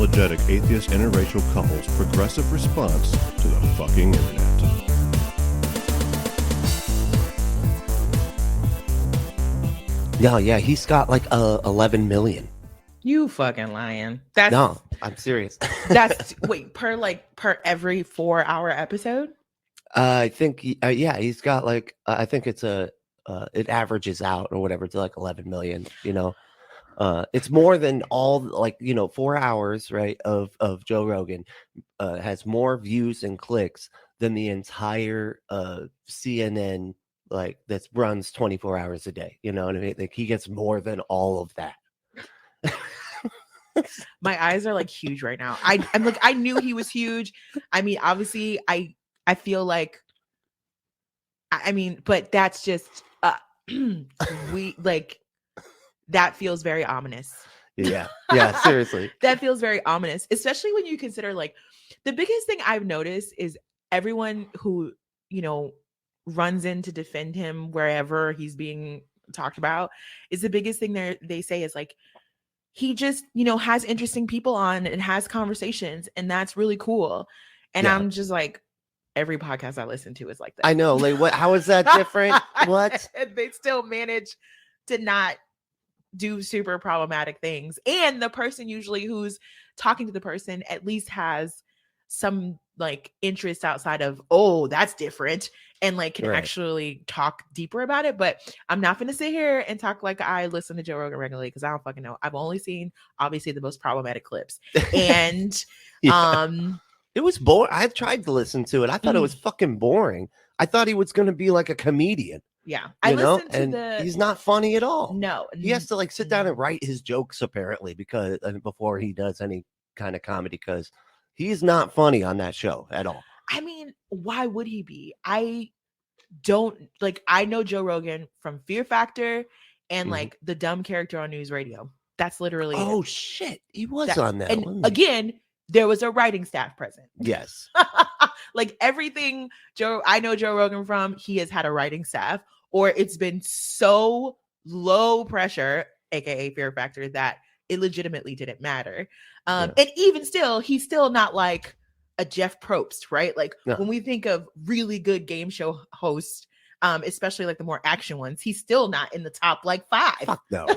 unapologetic atheist interracial couple's progressive response to the fucking internet. No, yeah, he's got like 11 million. You fucking lying. That's No, I'm serious. that's wait, per every 4-hour episode? I think he's got like I think it's it averages out or whatever to like 11 million, it's more than all 4 hours, right, of Joe Rogan has more views and clicks than the entire CNN that runs 24 hours a day. You know what I mean? Like he gets more than all of that. My eyes are like huge right now. I'm like, I knew he was huge. I mean, obviously I feel like but that's just that feels very ominous. Yeah, seriously. That feels very ominous, especially when you consider like the biggest thing I've noticed is everyone who, runs in to defend him wherever he's being talked about is the biggest thing they say is like, he just, has interesting people on and has conversations, and that's really cool. And yeah. I'm just like, every podcast I listen to is like that. I know. Like, what? How is that different? What? They still manage to not do super problematic things. And the person usually who's talking to the person at least has some like interest outside of, oh, that's different, and like can actually talk deeper about it. But I'm not going to sit here and talk like I listen to Joe Rogan regularly because I don't fucking know. I've only seen obviously the most problematic clips. And it was boring. I tried to listen to it. I thought it was fucking boring. I thought he was going to be like a comedian. Yeah. I listened to he's not funny at all. No. He has to like sit down and write his jokes apparently because before he does any kind of comedy, because he's not funny on that show at all. I mean, why would he be? I know Joe Rogan from Fear Factor and like the dumb character on News Radio. That's literally it. Shit. He was on that. And again, there was a writing staff present. Yes. Like everything I know Joe Rogan from, he has had a writing staff, or it's been so low pressure, aka Fear Factor, that it legitimately didn't matter. And even still, he's still not like a Jeff Probst, right? Like when we think of really good game show hosts, especially like the more action ones, he's still not in the top like 5. Fuck no.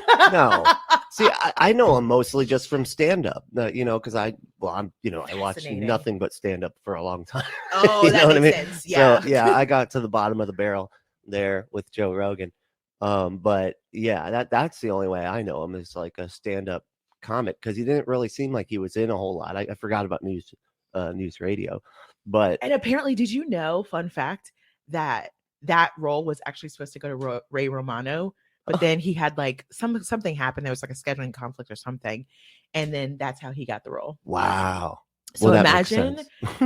See, I know him mostly just from stand-up, because I watched nothing but stand-up for a long time. Oh, that makes sense. Yeah. So, I got to the bottom of the barrel there with Joe Rogan. But yeah, that's the only way I know him is like a stand-up comic, because he didn't really seem like he was in a whole lot. I forgot about News Radio, and apparently, did you know? Fun fact that role was actually supposed to go to Ray Romano, but then he had like something happened. There was like a scheduling conflict or something, and then that's how he got the role. Wow! So imagine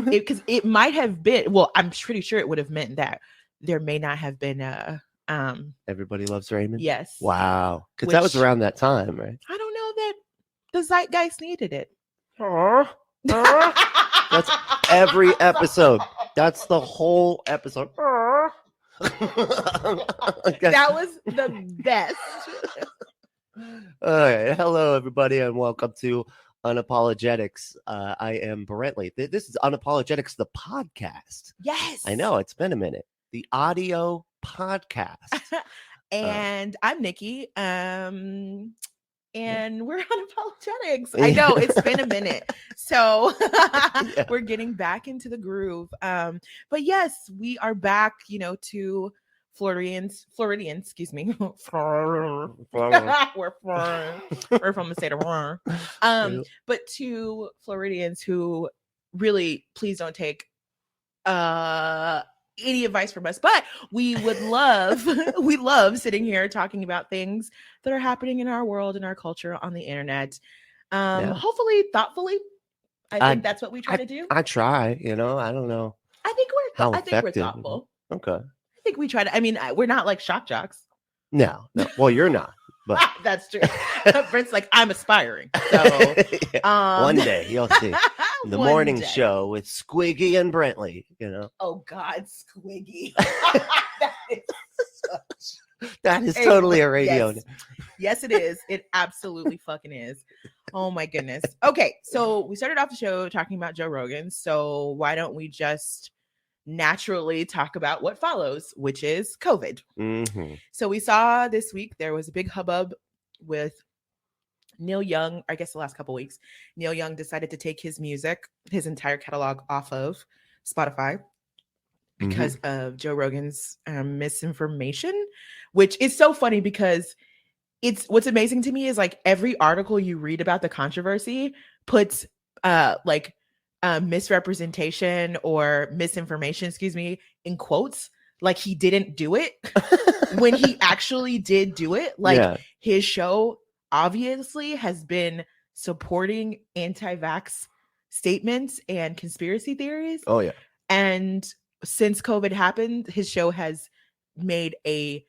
because it might have been. Well, I'm pretty sure it would have meant that there may not have been a. Everybody Loves Raymond. Yes. Wow, because that was around that time, right? I don't know that the zeitgeist needed it. That's every episode. That's the whole episode. That was the best. All right. Hello, everybody, and welcome to Unapologetics. I am Brentley. This is Unapologetics, the podcast. Yes. I know. It's been a minute. The audio podcast. And I'm Nikki. And we're Unapologetics. I know it's been a minute. So we're getting back into the groove. But yes, we are back, to Floridians, excuse me. We're from the state of but to Floridians who really please don't take any advice from us, but we would love we love sitting here talking about things that are happening in our world and our culture on the internet, hopefully thoughtfully. I think that's what we try to do. I try, I don't know. I think we're thoughtful. Okay. I think we try to, we're not like shock jocks. No. Well, you're not, but that's true. Brent's like, I'm aspiring. So one day you'll see the morning show with Squiggy and Brentley, Oh God, Squiggy. That is totally a radio. Yes, it is. It absolutely fucking is. Oh my goodness. Okay, so we started off the show talking about Joe Rogan. So why don't we just naturally talk about what follows, which is COVID. Mm-hmm. So we saw this week there was a big hubbub with Neil Young. I guess the last couple weeks, Neil Young decided to take his music, his entire catalog, off of Spotify because of Joe Rogan's misinformation, which is so funny because it's what's amazing to me is like every article you read about the controversy puts misrepresentation or misinformation, excuse me, in quotes, like he didn't do it when he actually did do it. Like his show obviously has been supporting anti-vax statements and conspiracy theories. Oh yeah. And since COVID happened, his show has made a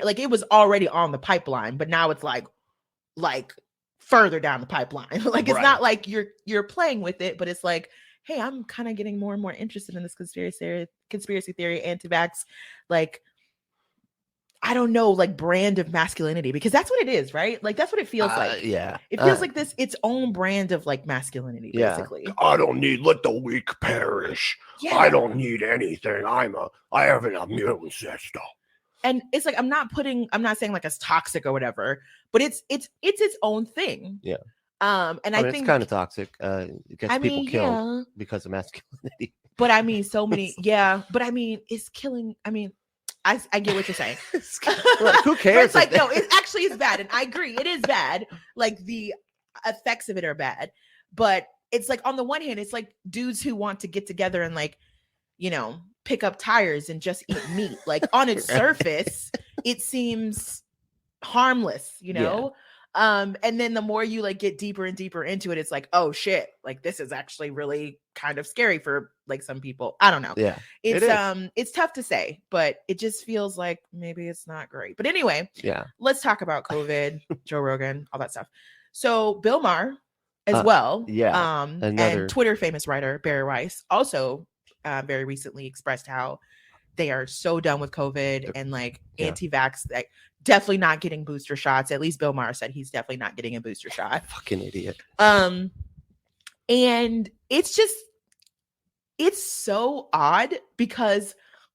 like it was already on the pipeline, but now it's like further down the pipeline. Like it's not like you're playing with it, but it's like, hey, I'm kind of getting more and more interested in this conspiracy theory, anti-vax, like I don't know, like brand of masculinity, because that's what it is, right? Like that's what it feels like. Yeah. It feels like this its own brand of like masculinity, basically. I don't need, let the weak perish. Yeah. I don't need anything. I have an immune system. And it's like I'm not saying like it's toxic or whatever, but it's its own thing. Yeah. And I think it's kind of toxic. It gets people killed because of masculinity. But I mean, so many, but I mean, it's killing. I mean, I get what you're saying. Like, who cares? It's like, no, it actually is bad. And I agree, it is bad. Like the effects of it are bad. But it's like, on the one hand, it's like dudes who want to get together and like, you know, pick up tires and just eat meat. Like on its surface, it seems harmless, you know? And then the more you like get deeper and deeper into it, it's like, oh shit, like this is actually really kind of scary for like some people. I don't know. Yeah. It's tough to say, but it just feels like maybe it's not great. But anyway, let's talk about COVID, Joe Rogan, all that stuff. So Bill Maher as well. And Twitter famous writer Barry Weiss also very recently expressed how they are so done with COVID and like anti-vax, like definitely not getting booster shots. At least Bill Maher said he's definitely not getting a booster shot. Fucking idiot. And it's so odd because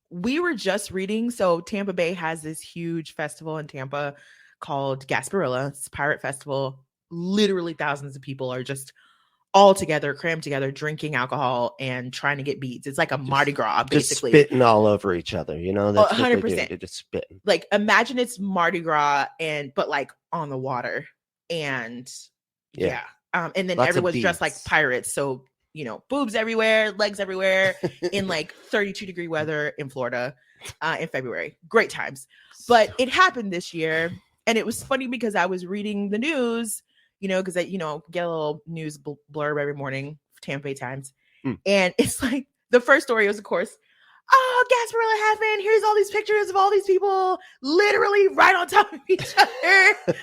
we were just reading. So Tampa Bay has this huge festival in Tampa called Gasparilla. It's a pirate festival. Literally thousands of people are just all together, crammed together, drinking alcohol and trying to get beads. It's like a Mardi Gras, basically. Just spitting all over each other, you know? That's 100%. They're just spitting. Like imagine it's Mardi Gras but like on the water. And and then lots everyone's dressed like pirates. So, you know, boobs everywhere, legs everywhere in like 32-degree weather in Florida in February. Great times. But it happened this year. And it was funny because I was reading the news, you know, because I, you know, get a little news blurb every morning, Tampa Bay Times. And it's like the first story was, of course, oh, Gasparilla happened. Here's all these pictures of all these people literally right on top of each other,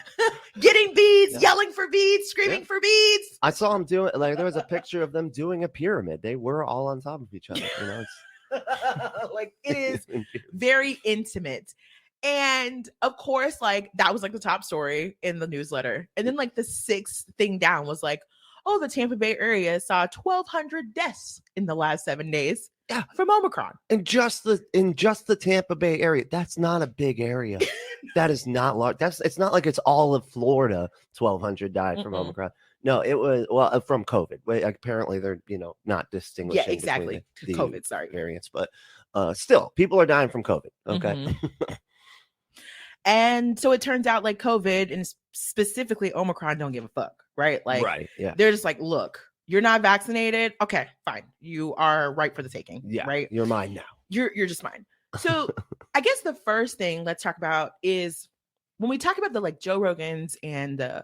getting beads, yelling for beads, screaming for beads. I saw them doing, like, there was a picture of them doing a pyramid. They were all on top of each other. You know, it's like it is very intimate. And of course, like that was like the top story in the newsletter. And then like the sixth thing down was like, oh, the Tampa Bay area saw 1,200 deaths in the last 7 days from Omicron. In just the Tampa Bay area. That's not a big area. That is not large. It's not like it's all of Florida. 1,200 died from Omicron. No, it was from COVID. Apparently, they're not distinguishing. Yeah, exactly. The COVID, sorry, variants, but still, people are dying from COVID. Okay. And so it turns out like COVID and specifically Omicron don't give a fuck, right? Like, they're just like, look, you're not vaccinated. Okay, fine. You are right for the taking. Yeah, right. You're mine now. You're just mine. So I guess the first thing let's talk about is when we talk about the like Joe Rogans and the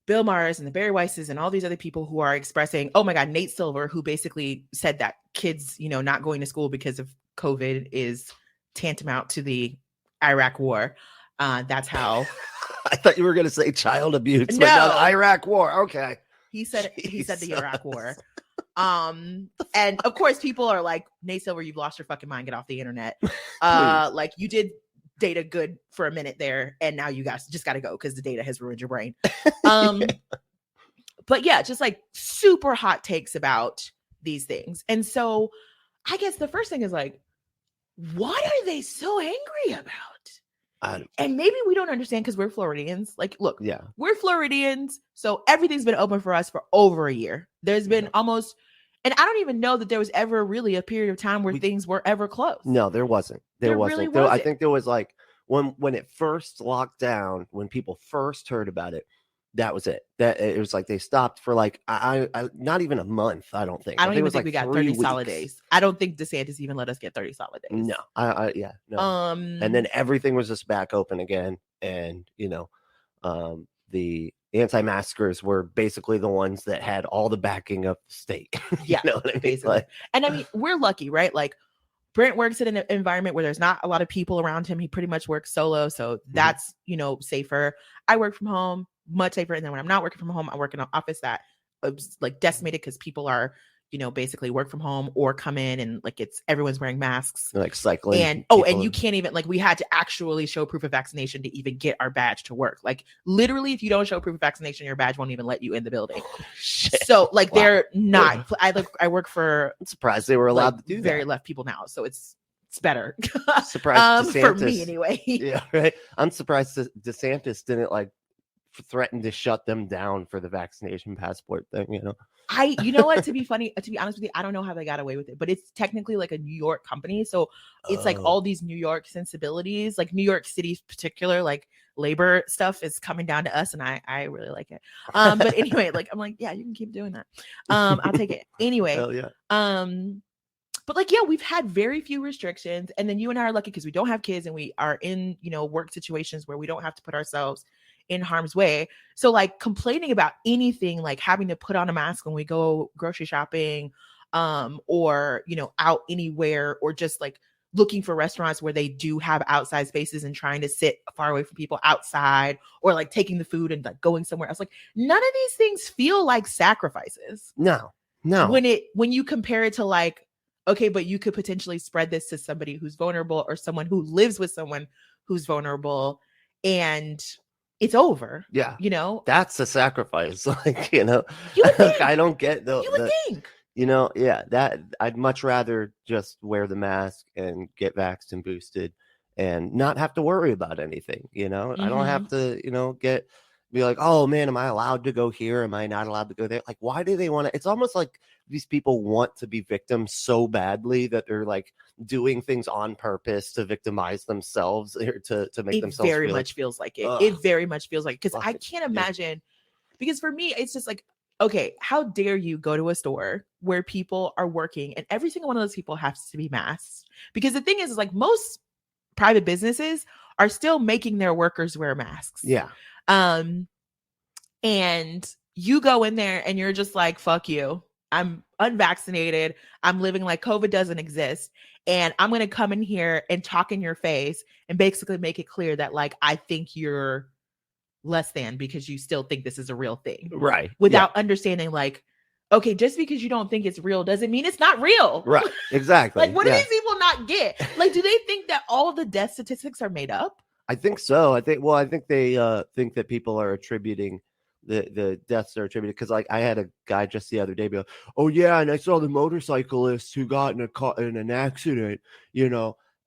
Bill Mahers and the Barry Weisses and all these other people who are expressing, oh my God, Nate Silver, who basically said that kids, not going to school because of COVID is tantamount to the Iraq war. That's how. I thought you were going to say child abuse. No, like, Iraq war. Okay. He said the Iraq war. And of course, people are like, Nate Silver, you've lost your fucking mind. Get off the internet. Like you did data good for a minute there, and now you guys just got to go because the data has ruined your brain. But yeah, just like super hot takes about these things. And so I guess the first thing is like, what are they so angry about? And maybe we don't understand because we're Floridians. Like, look, Yeah. we're Floridians, so everything's been open for us for over a year. There's been almost, and I don't even know that there was ever really a period of time where things were ever closed. No, there wasn't. There wasn't. Really wasn't. I think there was like when it first locked down, when people first heard about it, that was it. That it was like they stopped for like I not even a month. I don't think. I don't think even it was think like we got 3 30 solid weeks. days. I don't think DeSantis even let us get 30 solid days. No, yeah, no. And then everything was just back open again, and the anti-maskers were basically the ones that had all the backing of the state. Yeah, you know what I mean? basically. Like, and I mean, we're lucky, right? Like Brent works in an environment where there's not a lot of people around him. He pretty much works solo, so that's safer. I work from home, much safer. And then when I'm not working from home, I work in an office that is like decimated because people are basically work from home or come in and like everyone's wearing masks, like cycling. And and you can't even like we had to actually show proof of vaccination to even get our badge to work. Like literally, if you don't show proof of vaccination, your badge won't even let you in the building. So like they're not. I work for. I'm surprised they were allowed to do very that. left people now, so it's better. Surprised DeSantis, for me anyway. Yeah, right. I'm surprised DeSantis didn't like threaten to shut them down for the vaccination passport thing. You know what? To be honest with you, I don't know how they got away with it, but it's technically like a New York company. So it's like all these New York sensibilities, like New York City particular, like labor stuff is coming down to us. And I really like it. But anyway, like, I'm like, yeah, you can keep doing that. I'll take it anyway. Hell yeah. But like, yeah, we've had very few restrictions. And then you and I are lucky because we don't have kids and we are in, work situations where we don't have to put ourselves in harm's way. So like complaining about anything like having to put on a mask when we go grocery shopping or out anywhere, or just like looking for restaurants where they do have outside spaces and trying to sit far away from people outside, or like taking the food and like going somewhere else. Like none of these things feel like sacrifices. No. When you compare it to like, okay, but you could potentially spread this to somebody who's vulnerable or someone who lives with someone who's vulnerable, and it's over. Yeah. That's a sacrifice. Like, you would think. I don't get you would think. Yeah, that I'd much rather just wear the mask and get vaxxed and boosted and not have to worry about anything. I don't have to, be like, oh man, am I allowed to go here? Am I not allowed to go there? Like, why do they want to? It's almost like these people want to be victims so badly that they're like doing things on purpose to victimize themselves or to make themselves very feel much feels like it. Ugh. It very much feels like, because I can't imagine, because for me, it's just like, okay, how dare you go to a store where people are working and every single one of those people has to be masked? Because the thing is like most private businesses are still making their workers wear masks. Yeah. And you go in there and you're just like, fuck you. I'm unvaccinated. I'm living like COVID doesn't exist. And I'm going to come in here and talk in your face and basically make it clear that like, I think you're less than because you still think this is a real thing. Right. Without understanding like, okay, just because you don't think it's real doesn't mean it's not real. Right. Exactly. Like, what do these people not get? Like, do they think that all of the death statistics are made up? I think so. I think they think that people are attributing the deaths are attributed because like I had a guy just the other day be like, oh yeah, and I saw the motorcyclist who got in an accident, and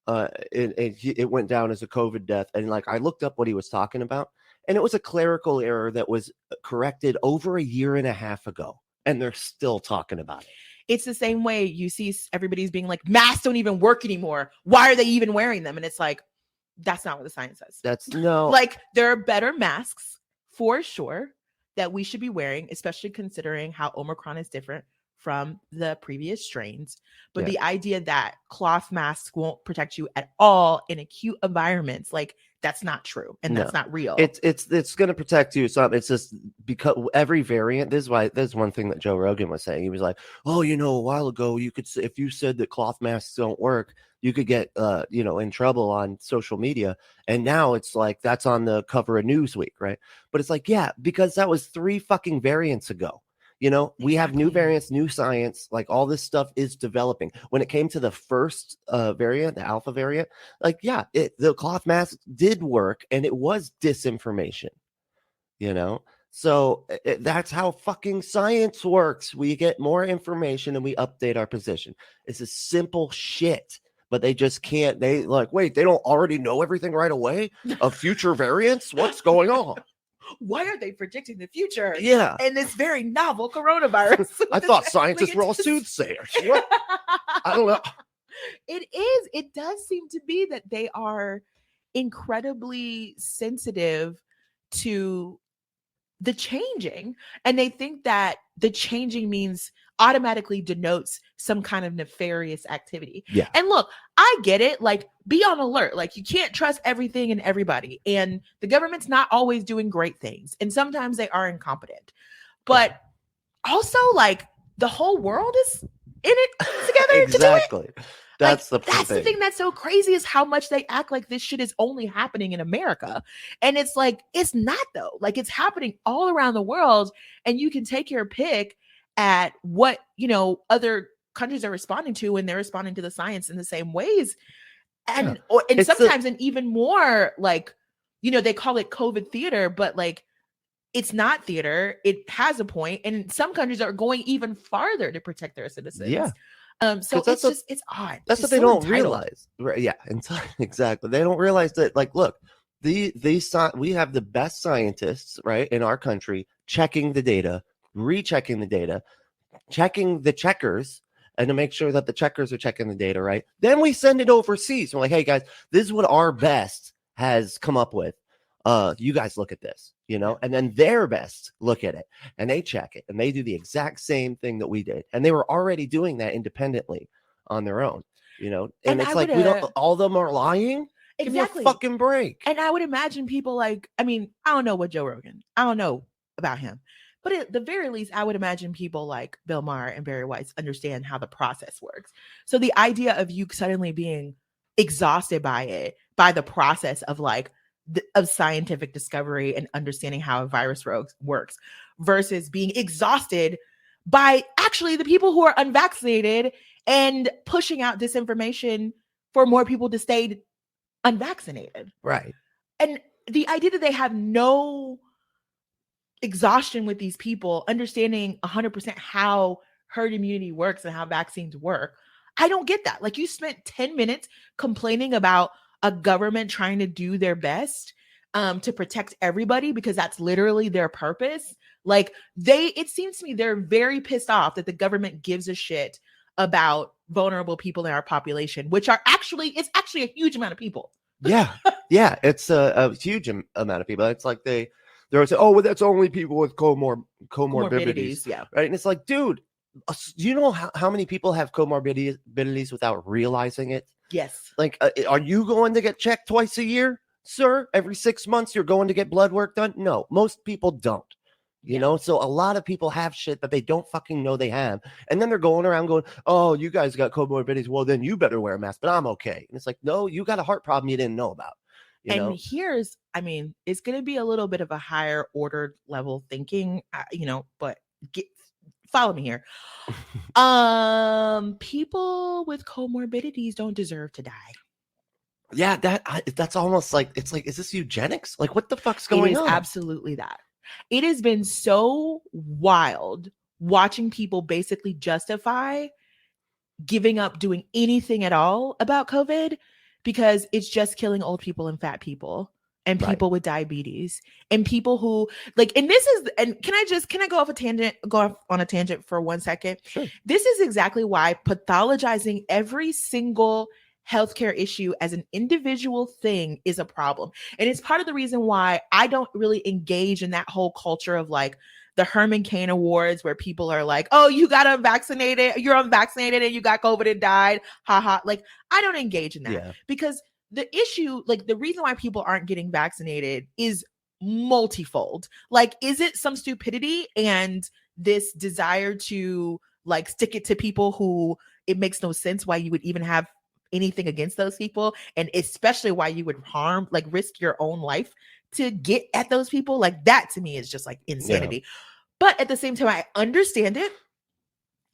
it went down as a COVID death, and like I looked up what he was talking about, and it was a clerical error that was corrected over a year and a half ago, and they're still talking about it. It's the same way you see everybody's being like, masks don't even work anymore. Why are they even wearing them? And it's like, that's not what the science says. That's no. Like, there are better masks for sure that we should be wearing, especially considering how Omicron is different from the previous strains. But the idea that cloth masks won't protect you at all in acute environments, like that's not true. And that's not real. It's going to protect you. So it's just because every variant, this is one thing that Joe Rogan was saying. He was like, oh, a while ago, you could say, if you said that cloth masks don't work, you could get, in trouble on social media. And now it's like, that's on the cover of Newsweek. Right. But it's like, yeah, because that was 3 fucking variants ago. We have new variants, new science, like all this stuff is developing. When it came to the first variant, the alpha variant, like, yeah, the cloth mask did work and it was disinformation, So that's how fucking science works. We get more information and we update our position. It's a simple shit, but they just can't. They like, wait, they don't already know everything right away of future variants? What's going on? Why are they predicting the future? Yeah. And this very novel coronavirus. I thought scientists were all soothsayers. What? I don't know. It does seem to be that they are incredibly sensitive to the changing, and they think that the changing means automatically denotes some kind of nefarious activity. Yeah. And look, I get it. Like, be on alert. Like, you can't trust everything and everybody, and the government's not always doing great things, and sometimes they are incompetent. But also, like, the whole world is in it together. Exactly. To do it. That's like, that's the thing that's so crazy, is how much they act like this shit is only happening in America. And it's like, it's not though. Like, it's happening all around the world, and you can take your pick at what, you know, other countries are responding to, and they're responding to the science in the same ways. And It's sometimes and even more, like, you know, they call it COVID theater, but like, it's not theater. It has a point. And some countries are going even farther to protect their citizens. Yeah. So 'Cause that's it's odd. That's It's what they so don't entitled. realize. Right? Yeah, exactly. They don't realize that, like, look, we have the best scientists, right, in our country, checking the data, rechecking the data, checking the checkers, and to make sure that the checkers are checking the data, right? Then we send it overseas. We're like, hey guys, this is what our best has come up with. You guys look at this, you know, and then their best look at it and they check it and they do the exact same thing that we did. And they were already doing that independently on their own, you know, and it's like, we don't, all of them are lying. Give me a fucking break. And I would imagine people like, I mean, I don't know what Joe Rogan, I don't know about him, but at the very least, I would imagine people like Bill Maher and Barry Weiss understand how the process works. So the idea of you suddenly being exhausted by it, by the process of like, of scientific discovery and understanding how a virus works, versus being exhausted by actually the people who are unvaccinated and pushing out disinformation for more people to stay unvaccinated. Right. And the idea that they have no exhaustion with these people understanding 100% how herd immunity works and how vaccines work. I don't get that. Like, you spent 10 minutes complaining about a government trying to do their best to protect everybody, because that's literally their purpose. Like, it seems to me they're very pissed off that the government gives a shit about vulnerable people in our population, which are it's actually a huge amount of people. Yeah. Yeah. It's a huge amount of people. It's like they're saying, oh, well, that's only people with comorbidities. Yeah. Right. And it's like, dude, do you know how many people have comorbidities without realizing it? Yes. Like, are you going to get checked twice a year, sir? Every 6 months you're going to get blood work done? No, most people don't. You know, so a lot of people have shit that they don't fucking know they have. And then they're going around going, oh, you guys got comorbidities. Well, then you better wear a mask, but I'm okay. And it's like, no, you got a heart problem you didn't know about. You know? Here's, I mean, it's going to be a little bit of a higher ordered level thinking, you know, but follow me here. People with comorbidities don't deserve to die. Yeah, that's almost like, it's like, is this eugenics? Like, what the fuck's going on? It is absolutely that. It has been so wild watching people basically justify giving up doing anything at all about COVID, because it's just killing old people and fat people and people with diabetes and people who like, and can I go off on a tangent for 1 second? Sure. This is exactly why pathologizing every single healthcare issue as an individual thing is a problem. And it's part of the reason why I don't really engage in that whole culture of like the Herman Cain Awards, where people are like, oh, you're unvaccinated and you got COVID and died. Haha. Like, I don't engage in that because the issue, like the reason why people aren't getting vaccinated is multifold. Like, is it some stupidity and this desire to like stick it to people who it makes no sense why you would even have anything against those people, and especially why you would risk your own life to get at those people? Like, that to me is just like insanity. But at the same time, I understand it.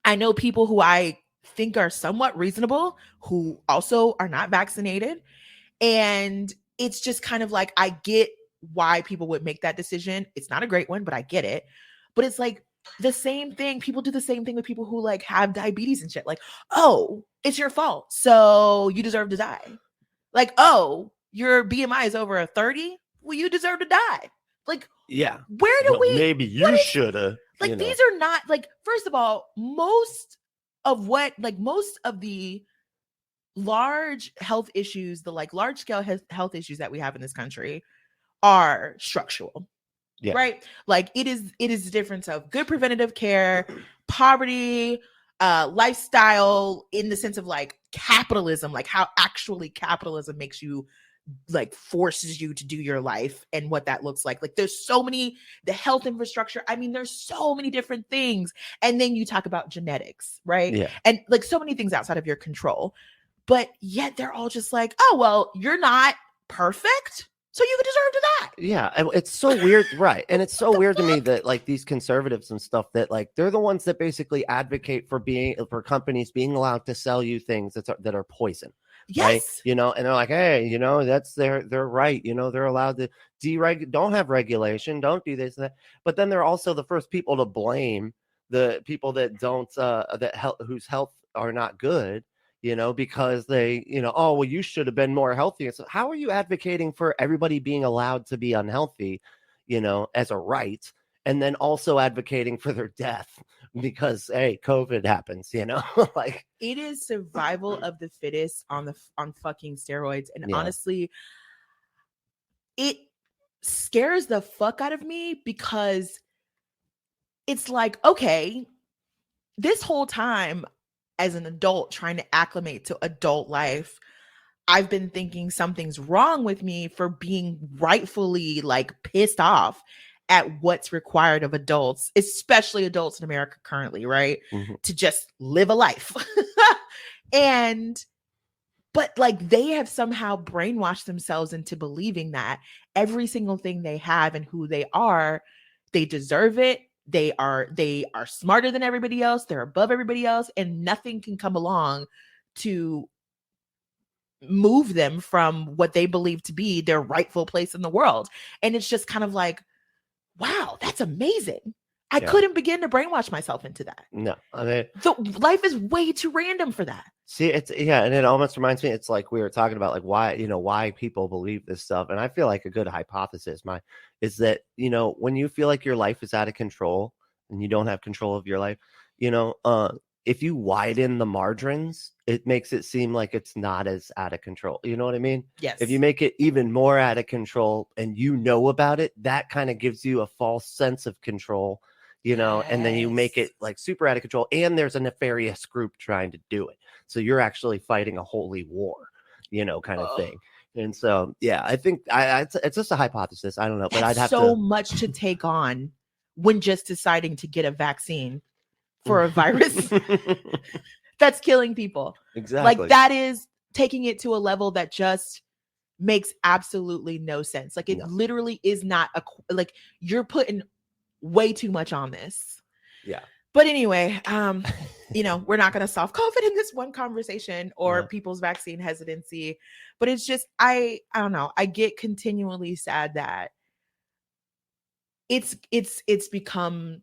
I know people who I think are somewhat reasonable who also are not vaccinated, and it's just kind of like, I get why people would make that decision. It's not a great one, but I get it. But it's like the same thing. People do the same thing with people who like have diabetes and shit. Like, oh, it's your fault, so you deserve to die. Like, oh, your BMI is over a 30. Well, you deserve to die. Like, Yeah. where do we? Maybe you should have. Like, these are not like. First of all, most of the large health issues, the like large scale health issues that we have in this country are structural. Yeah. Right? Like it is the difference of good preventative care, poverty, lifestyle, in the sense of like capitalism, like how actually capitalism makes you, like forces you to do your life and what that looks like. Like there's so many, the health infrastructure. I mean, there's so many different things. And then you talk about genetics, right? Yeah. And like so many things outside of your control. But yet they're all just like, oh, well, you're not perfect, so you deserve to die. Yeah, and it's so weird, right? And it's so weird to me that like these conservatives and stuff, that like they're the ones that basically advocate for companies being allowed to sell you things that are poison. Yes. Right? You know, and they're like, hey, you know, that's they're right. You know, they're allowed to don't have regulation, don't do this and that. But then they're also the first people to blame the people that don't whose health are not good. You know, because they, you know, oh, well, you should have been more healthy. So how are you advocating for everybody being allowed to be unhealthy, you know, as a right, and then also advocating for their death because, hey, COVID happens, you know? Like, it is survival of the fittest on fucking steroids. And Yeah. honestly, it scares the fuck out of me, because it's like, okay, this whole time as an adult trying to acclimate to adult life, I've been thinking something's wrong with me for being rightfully like pissed off at what's required of adults, especially adults in America currently, right? Mhm. To just live a life. But like they have somehow brainwashed themselves into believing that every single thing they have and who they are, they deserve it. They are smarter than everybody else. They're above everybody else, and nothing can come along to move them from what they believe to be their rightful place in the world. And it's just kind of like, wow, that's amazing. I couldn't begin to brainwash myself into that. No, I mean, life is way too random for that. See, and it almost reminds me, it's like we were talking about, like why people believe this stuff. And I feel like a good hypothesis is that, you know, when you feel like your life is out of control and you don't have control of your life, you know, if you widen the margins, it makes it seem like it's not as out of control. You know what I mean? Yes. If you make it even more out of control and you know about it, that kind of gives you a false sense of control, you know, and then you make it like super out of control, and there's a nefarious group trying to do it. So you're actually fighting a holy war, you know, kind of thing. And so, yeah, I think it's just a hypothesis. I don't know, but I'd have so much to take on when just deciding to get a vaccine for a virus that's killing people. Exactly. Like that is taking it to a level that just makes absolutely no sense. Like it literally is not like you're putting way too much on this. Yeah. But anyway, you know, we're not going to solve COVID in this one conversation or people's vaccine hesitancy, but it's just, I don't know. I get continually sad that it's become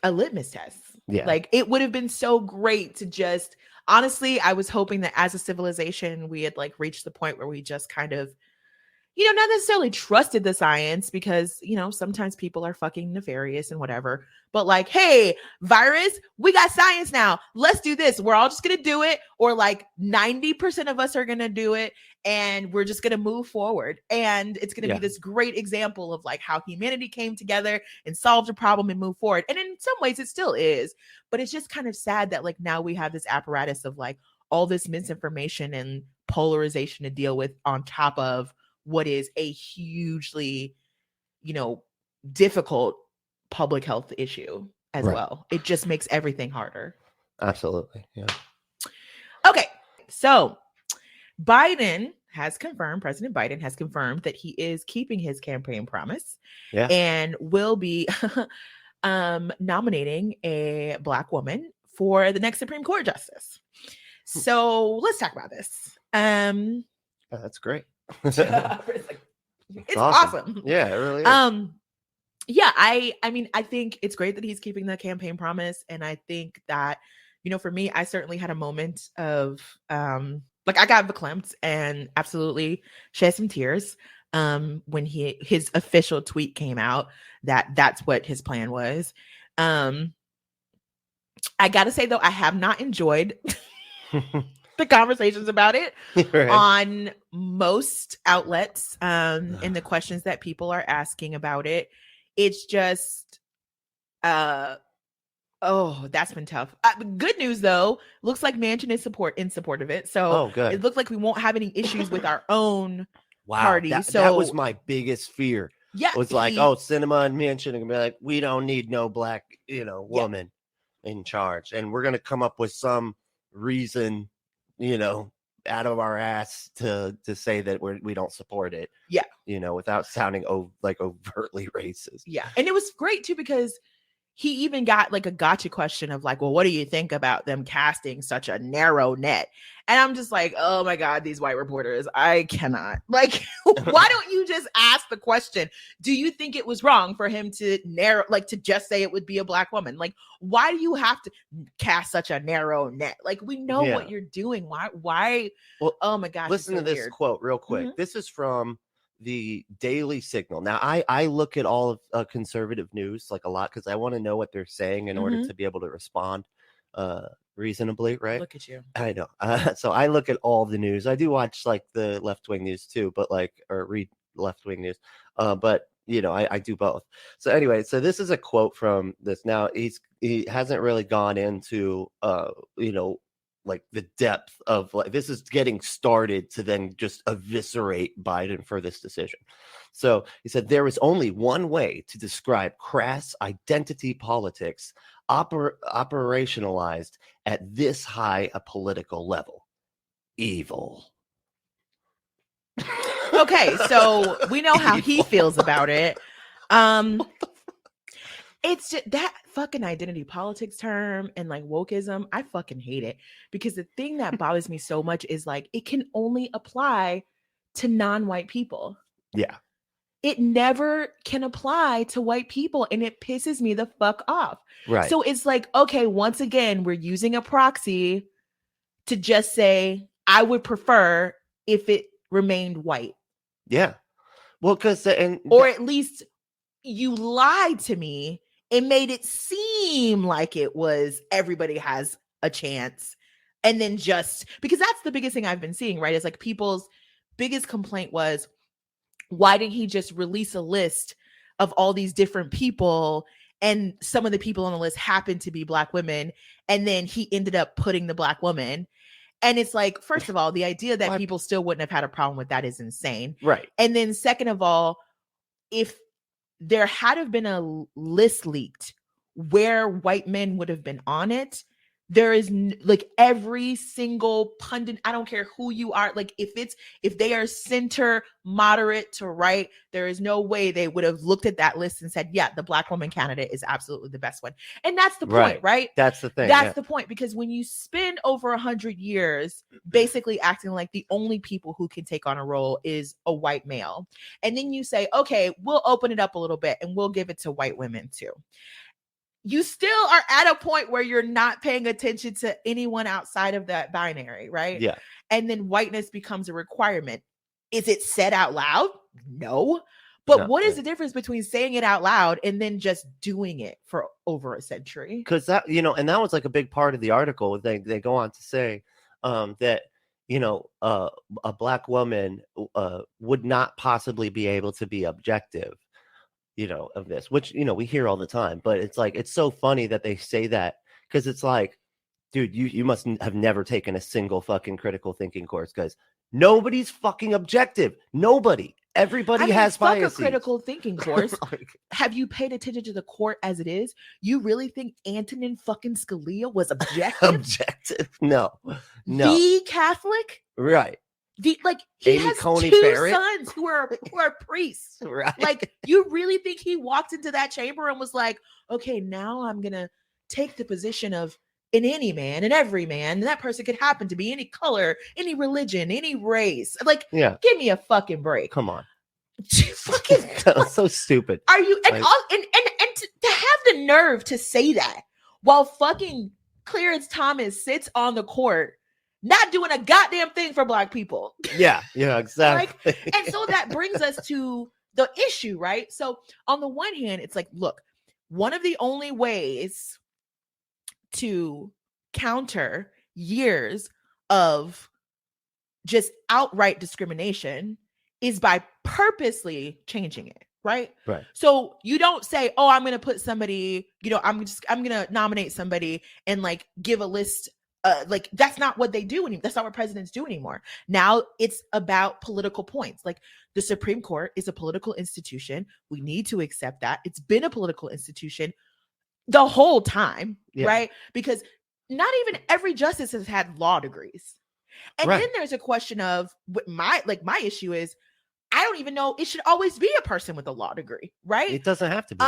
a litmus test. Yeah. Like it would have been so great to just, honestly, I was hoping that as a civilization, we had like reached the point where we just kind of, you know, not necessarily trusted the science, because, you know, sometimes people are fucking nefarious and whatever, but like, hey, virus, we got science now. Let's do this. We're all just going to do it. Or like 90% of us are going to do it. And we're just going to move forward. And it's going to be this great example of like how humanity came together and solved a problem and moved forward. And in some ways it still is, but it's just kind of sad that like now we have this apparatus of like all this misinformation and polarization to deal with on top of what is a hugely, you know, difficult public health issue as well. It just makes everything harder. Absolutely. Yeah. Okay. So President Biden has confirmed that he is keeping his campaign promise and will be nominating a Black woman for the next Supreme Court justice. So let's talk about this. That's great. It's awesome. Yeah, it really is. Yeah, I mean, I think it's great that he's keeping the campaign promise. And I think that, for me, I certainly had a moment of like I got verklempt and absolutely shed some tears when his official tweet came out that's what his plan was. I gotta say though, I have not enjoyed the conversations about it Right. on most outlets and the questions that people are asking about it. It's just that's been tough. Good news though, looks like Manchin is in support of it, so good. it looks like we won't have any issues with our own Wow, party. that was my biggest fear. Yeah, It was like, Sinema and Manchin are gonna be like, we don't need no black, woman in charge, and we're gonna come up with some reason, out of our ass to say that we don't support it. Yeah, without sounding like overtly racist. Yeah, and it was great too because he even got like a gotcha question of like, well, what do you think about them casting such a narrow net? And I'm just like, oh my God, these white reporters, I cannot. Like, why don't you just ask the question? Do you think it was wrong for him to to just say it would be a black woman? Like, why do you have to cast such a narrow net? Like, we know what you're doing. Why? Well, oh my gosh. Listen to this quote real quick. Mm-hmm. This is from the Daily Signal. Now, I look at all of conservative news like a lot because I want to know what they're saying in order to be able to respond reasonably, right? Look at you. I know. So I look at all the news. I do watch like the left-wing news too, but or read left-wing news. But I do both. So anyway, so this is a quote from this. Now he hasn't really gone into like the depth of like this is getting started to then just eviscerate Biden for this decision. So he said there is only one way to describe crass identity politics operationalized at this high a political level: evil. Okay, so we know how he feels about it. It's just that fucking identity politics term and like wokeism. I fucking hate it because the thing that bothers me so much is like it can only apply to non-white people. Yeah. It never can apply to white people and it pisses me the fuck off. Right. So it's like, okay, once again, we're using a proxy to just say, I would prefer if it remained white. Yeah. Well, because or at least you lied to me. It made it seem like it was everybody has a chance. And then just because that's the biggest thing I've been seeing, right? Is like people's biggest complaint was, why didn't he just release a list of all these different people? And some of the people on the list happened to be black women. And then he ended up putting the black woman. And it's like, first of all, the idea that people still wouldn't have had a problem with that is insane. Right. And then second of all, if there had have been a list leaked where white men would have been on it, there is like every single pundit, I don't care who you are, like if they are center, moderate to right, there is no way they would have looked at that list and said, yeah, the black woman candidate is absolutely the best one. And that's the point, right? That's the thing. That's the point, because when you spend over 100 years basically acting like the only people who can take on a role is a white male, and then you say, okay, we'll open it up a little bit and we'll give it to white women too. You still are at a point where you're not paying attention to anyone outside of that binary, right? Yeah. And then whiteness becomes a requirement. Is it said out loud? No. But what is the difference between saying it out loud and then just doing it for over a century? Because that, and that was like a big part of the article. They go on to say that, a black woman would not possibly be able to be objective, of this, which, we hear all the time. But it's like, it's so funny that they say that, because it's like, dude, you must have never taken a single fucking critical thinking course, because nobody's fucking objective. Nobody. Everybody has biases. Fuck a critical thinking course. Have you paid attention to the court as it is? You really think Antonin fucking Scalia was objective? Objective? No. The Catholic? Right. He Amy has Coney two Barrett? sons who are priests. Right. Like, you really think he walked into that chamber and was like, okay, now I'm gonna take the position of in any man and every man, and that person could happen to be any color, any religion, any race. Like, yeah, give me a fucking break. Come on. Fucking That was so stupid. are you and Like- all and to have the nerve to say that while fucking Clarence Thomas sits on the court not doing a goddamn thing for Black people. Yeah, exactly. And so that brings us to the issue, right? So on the one hand, it's like, look, one of the only ways to counter years of just outright discrimination is by purposely changing it, right? Right. So you don't say, oh, I'm going to put somebody, I'm going to nominate somebody and like give a list. Like that's not what they do anymore. That's not what presidents do anymore. Now it's about political points. Like the Supreme Court is a political institution. We need to accept that. It's been a political institution the whole time, right? Because not even every justice has had law degrees. And then there's a question of what my issue is, I don't even know it should always be a person with a law degree, right? It doesn't have to be.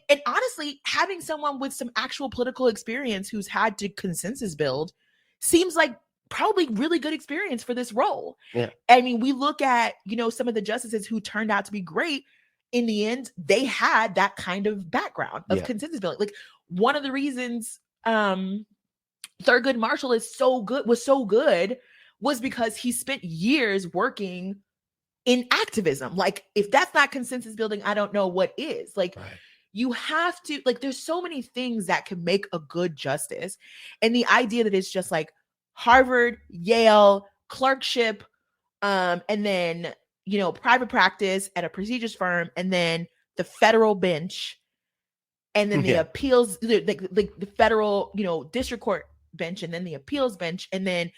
And honestly, having someone with some actual political experience who's had to consensus build seems like probably really good experience for this role. Yeah. I mean, we look at, some of the justices who turned out to be great. In the end, they had that kind of background of consensus building. Like one of the reasons Thurgood Marshall was so good was because he spent years working in activism. Like if that's not consensus building, I don't know what is. Like you have to, like, there's so many things that can make a good justice. And the idea that it's just like Harvard, Yale, clerkship, and then, private practice at a prestigious firm, and then the federal bench, and then the appeals, the federal, district court bench, and then the appeals bench, and then,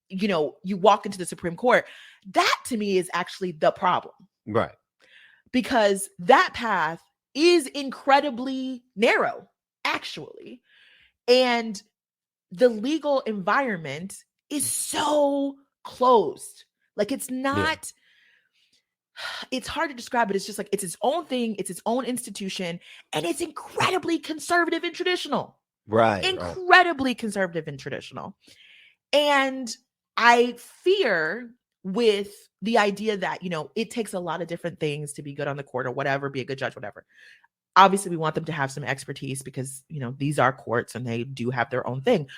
you walk into the Supreme Court. That to me is actually the problem. Right. Because that path is incredibly narrow, actually. And the legal environment is so closed. Like it's not, it's hard to describe, but it's just like, it's its own thing. It's its own institution. And it's incredibly conservative and traditional. Right. Incredibly conservative and traditional. And I fear with the idea that, it takes a lot of different things to be good on the court or whatever, be a good judge, whatever. Obviously, we want them to have some expertise because, these are courts and they do have their own thing.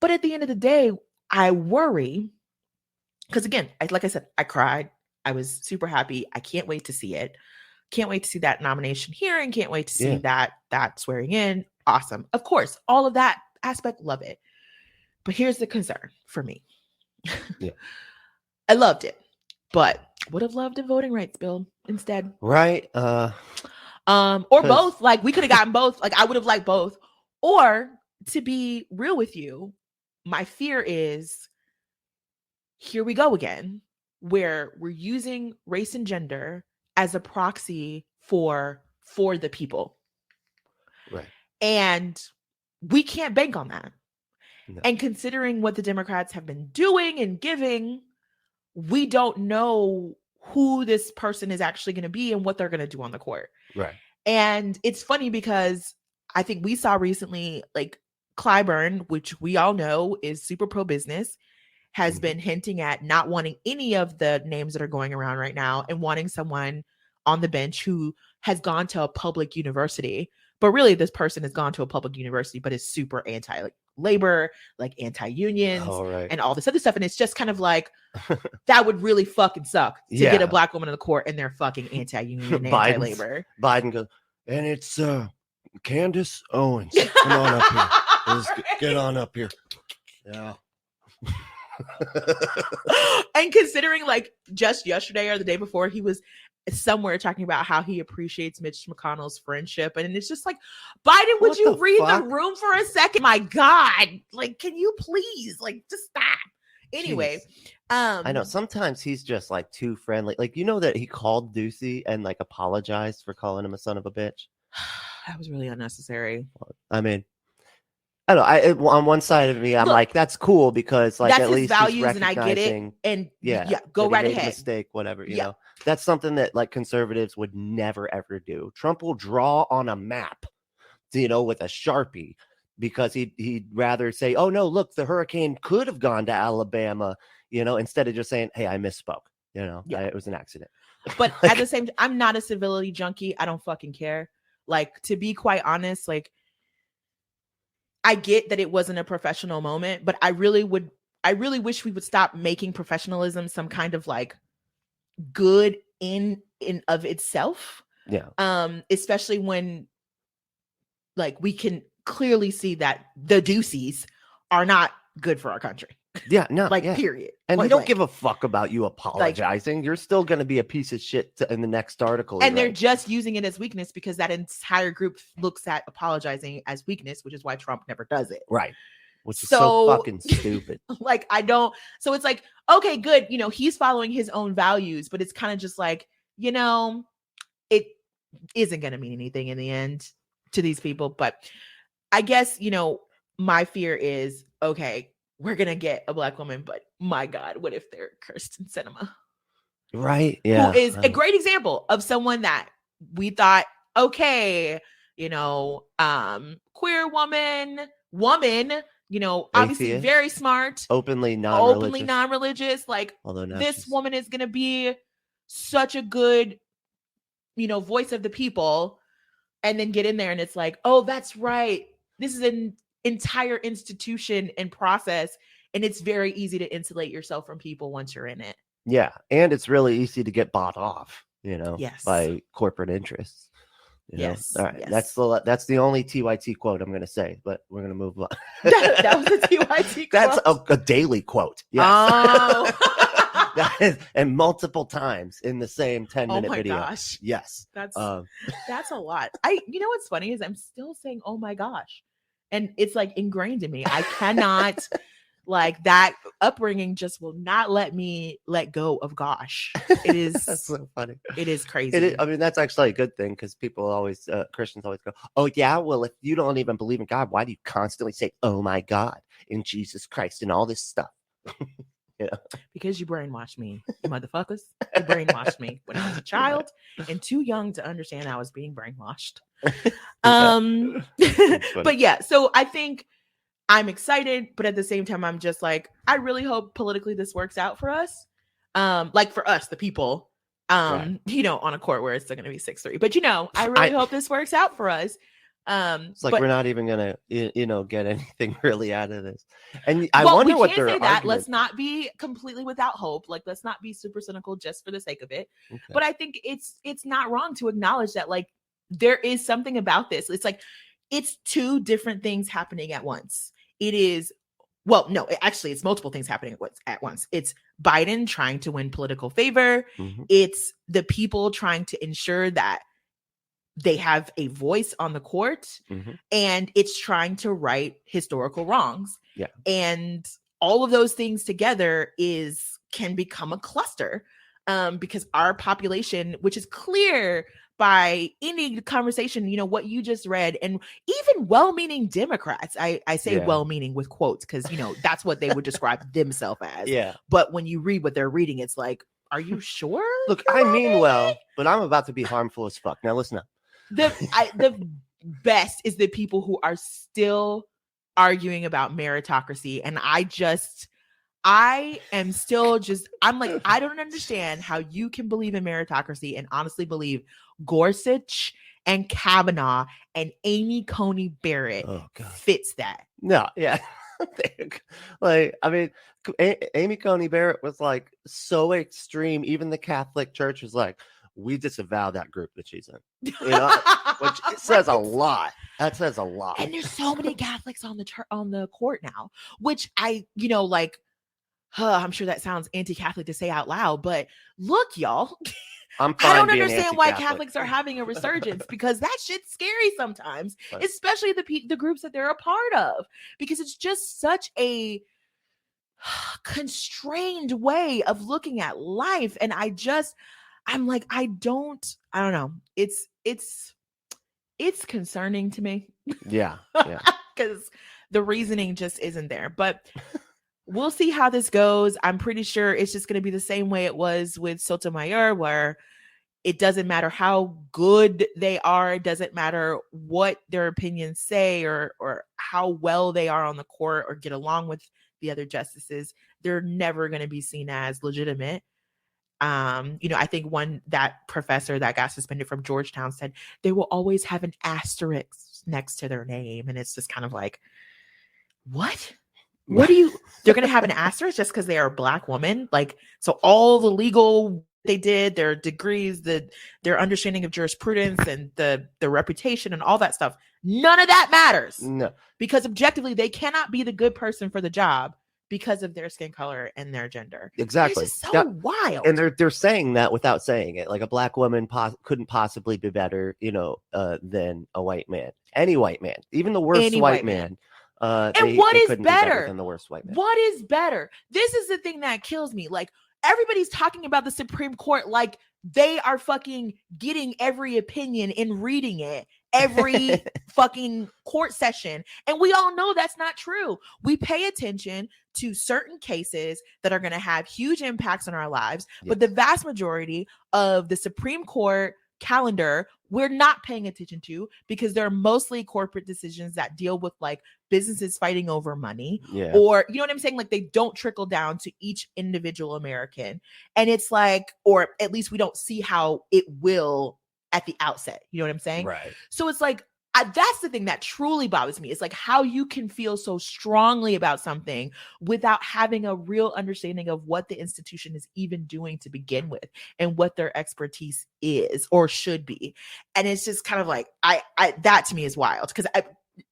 But at the end of the day, I worry because, again, like I said, I cried. I was super happy. I can't wait to see it. Can't wait to see that nomination hearing. Can't wait to see that swearing in. Awesome. Of course, all of that aspect, love it. But here's the concern for me. I loved it, but would have loved a voting rights bill instead. Right. Or both. Like we could have gotten both. Like I would have liked both. Or to be real with you, my fear is here we go again, where we're using race and gender as a proxy for the people. Right. And we can't bank on that. No. And considering what the Democrats have been doing and giving, we don't know who this person is actually going to be and what they're going to do on the court. Right. And it's funny because I think we saw recently, like Clyburn, which we all know is super pro-business, has been hinting at not wanting any of the names that are going around right now and wanting someone on the bench who has gone to a public university. But really, this person has gone to a public university, but is super anti-labor, like anti-unions, and all this other stuff. And it's just kind of like, that would really fucking suck to get a Black woman in the court and they're fucking anti-union and anti-labor. Biden goes, and it's Candace Owens. Come on up here. Let's get on up here. Yeah. And considering like just yesterday or the day before, he was somewhere talking about how he appreciates Mitch McConnell's friendship. And it's just like, Biden, would you read the room for a second? My God, like, can you please just stop? Anyway. I know sometimes he's just like too friendly. Like, that he called Ducey and like apologized for calling him a son of a bitch. That was really unnecessary. I mean, I don't know. On one side of me, I'm like, that's cool because like that's at least values he's recognizing, and I get it. And go right ahead. Mistake, whatever. You know, that's something that like conservatives would never ever do. Trump will draw on a map, with a Sharpie because he'd rather say, "Oh no, look, the hurricane could have gone to Alabama," instead of just saying, "Hey, I misspoke." You know, Yeah. it was an accident. But at the same time, I'm not a civility junkie. I don't fucking care. Like, to be quite honest, like, I get that it wasn't a professional moment, but I really wish we would stop making professionalism some kind of like good in of itself. Yeah. Especially when like we can clearly see that the Doocies are not good for our country. Yeah, no, Like, yeah. period. And they Point don't blank. give a fuck about you apologizing. You're still going to be a piece of shit in the next article. And they're just using it as weakness because that entire group looks at apologizing as weakness, which is why Trump never does it. right. Which is so fucking stupid. Like, so it's like, okay, good. You know, he's following his own values, but it's kind of just like, you know, it isn't going to mean anything in the end to these people. But I guess, you know, my fear is, okay, we're going to get a Black woman, but my God, what if they're Kirsten Sinema? Right. Yeah. Who is a great example of someone that we thought, okay, you know, queer woman, you know, obviously Atheist. very smart, Openly non-religious. Like, although now this woman is going to be such a good, you know, voice of the people, and then get in there and it's like, oh, that's right. This is an entire institution and process, and it's very easy to insulate yourself from people once you're in it. Yeah, and it's really easy to get bought off, you know, Yes. by corporate interests. You know? Yes. All right. Yes. That's the only TYT quote I'm going to say, but we're going to move on. That was a TYT quote. That's a daily quote. Yes. Oh. That is, and multiple times in the same 10-minute video. Oh my gosh. Yes. That's a lot. You know what's funny is I'm still saying, oh my gosh. And it's like ingrained in me. I cannot like that upbringing just will not let me let go of gosh. It is That's so funny. It is crazy. It is, I mean, that's actually a good thing because people always, Christians always go, oh, yeah, well, if you don't even believe in God, why do you constantly say, oh my God, in Jesus Christ and all this stuff? You know? Because you brainwashed me, you motherfuckers. You brainwashed me when I was a child and too young to understand I was being brainwashed. But yeah, so I think I'm excited, but at the same time, I'm just like, I really hope politically this works out for us. Like for us, the people, Right. you know, on a court where it's still gonna be 6-3. But you know, I really hope this works out for us. It's like but, we're not even gonna, you know, get anything really out of this. And I wonder what their argument. Let's not be completely without hope. Like, let's not be super cynical just for the sake of it. Okay. But I think it's not wrong to acknowledge that, like, there is something about this. It's like it's two different things happening at once. It is, well, no, actually, it's multiple things happening at once. It's Biden trying to win political favor. Mhm. It's the people trying to ensure that they have a voice on the court, Mhm. and it's trying to right historical wrongs. Yeah. And all of those things together can become a cluster, because our population, which is clear by any conversation, you know, what you just read, and even well-meaning Democrats, I say Yeah. well-meaning with quotes because, you know, that's what they would describe themselves as. Yeah. But when you read what they're reading, it's like, are you sure? Look, you're I mean well-meaning? well, but I'm about to be harmful as fuck. Now listen up. The best is the people who are still arguing about meritocracy, and I am still just, I'm like, I don't understand how you can believe in meritocracy and honestly believe Gorsuch and Kavanaugh and Amy Coney Barrett fits that. No, yeah. Like, I mean, Amy Coney Barrett was like so extreme. Even the Catholic Church was like, we disavow that group that she's in. You know, which says a lot. That says a lot. And there's so many Catholics on the court now, which I, you know, like, I'm sure that sounds anti-Catholic to say out loud, but look, y'all, I'm fine I don't being understand why anti-Catholic. Catholics are having a resurgence, because that shit's scary sometimes, Right. especially the groups that they're a part of, because it's just such a constrained way of looking at life. And I'm like, I don't know. It's concerning to me. Yeah. Because the reasoning just isn't there. But we'll see how this goes. I'm pretty sure it's just going to be the same way it was with Sotomayor, where it doesn't matter how good they are. It doesn't matter what their opinions say or how well they are on the court or get along with the other justices. They're never going to be seen as legitimate. I think that professor that got suspended from Georgetown said they will always have an asterisk next to their name. And it's just kind of like, what? What do you, they're going to have an asterisk just because they are a Black woman? Like, so all the legal they did, their degrees, their understanding of jurisprudence and the reputation and all that stuff, none of that matters. No. Because objectively, they cannot be the good person for the job because of their skin color and their gender. Exactly. It's just so wild. And they're saying that without saying it. Like a Black woman couldn't possibly be better, than a white man. Any white man, even the worst white man. And what is better than the worst white man? What is better? This is the thing that kills me. Like, everybody's talking about the Supreme Court like they are fucking getting every opinion and reading it every fucking court session. And we all know that's not true. We pay attention to certain cases that are going to have huge impacts on our lives. Yes. But the vast majority of the Supreme Court calendar, we're not paying attention to because they're mostly corporate decisions that deal with like businesses fighting over money, or you know what I'm saying? Like, they don't trickle down to each individual American. And it's like, or at least we don't see how it will at the outset. You know what I'm saying? Right. So it's like, that's the thing that truly bothers me. It's like how you can feel so strongly about something without having a real understanding of what the institution is even doing to begin with and what their expertise is or should be. And it's just kind of like, I that to me is wild. Because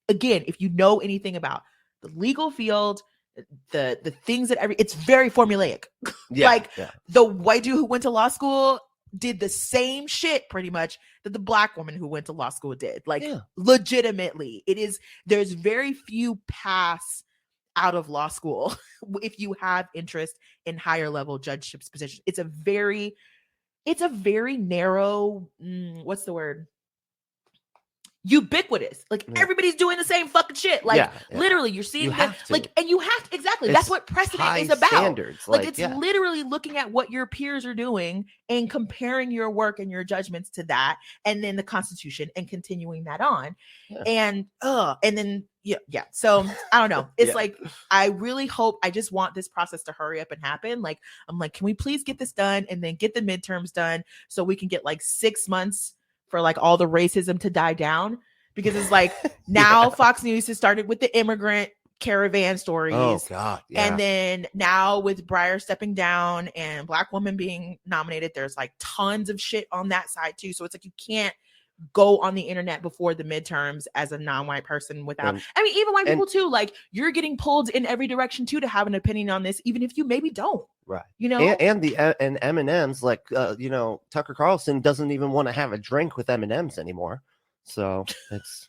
again, if you know anything about the legal field, the things that it's very formulaic. The white dude who went to law school did the same shit pretty much that the Black woman who went to law school did. Legitimately, there's very few paths out of law school if you have interest in higher level judgeships positions. It's a very narrow, what's the word? Ubiquitous. Like, everybody's doing the same fucking shit. Like, literally, you're seeing and you have to, exactly. That's what precedent is about. Standards. Like, it's literally looking at what your peers are doing and comparing your work and your judgments to that, and then the Constitution, and continuing that on. And then so I don't know. It's like, I really hope, I just want this process to hurry up and happen. Like, I'm like, can we please get this done and then get the midterms done so we can get like 6 months for like all the racism to die down? Because it's like, now Fox News has started with the immigrant caravan stories. Oh God. Yeah. And then now with Breyer stepping down and Black woman being nominated, there's like tons of shit on that side too. So it's like, you can't go on the internet before the midterms as a non-white person without, even white people too, like, you're getting pulled in every direction too to have an opinion on this, even if you maybe don't. Right. And M&Ms, like, Tucker Carlson doesn't even want to have a drink with M&Ms anymore. So it's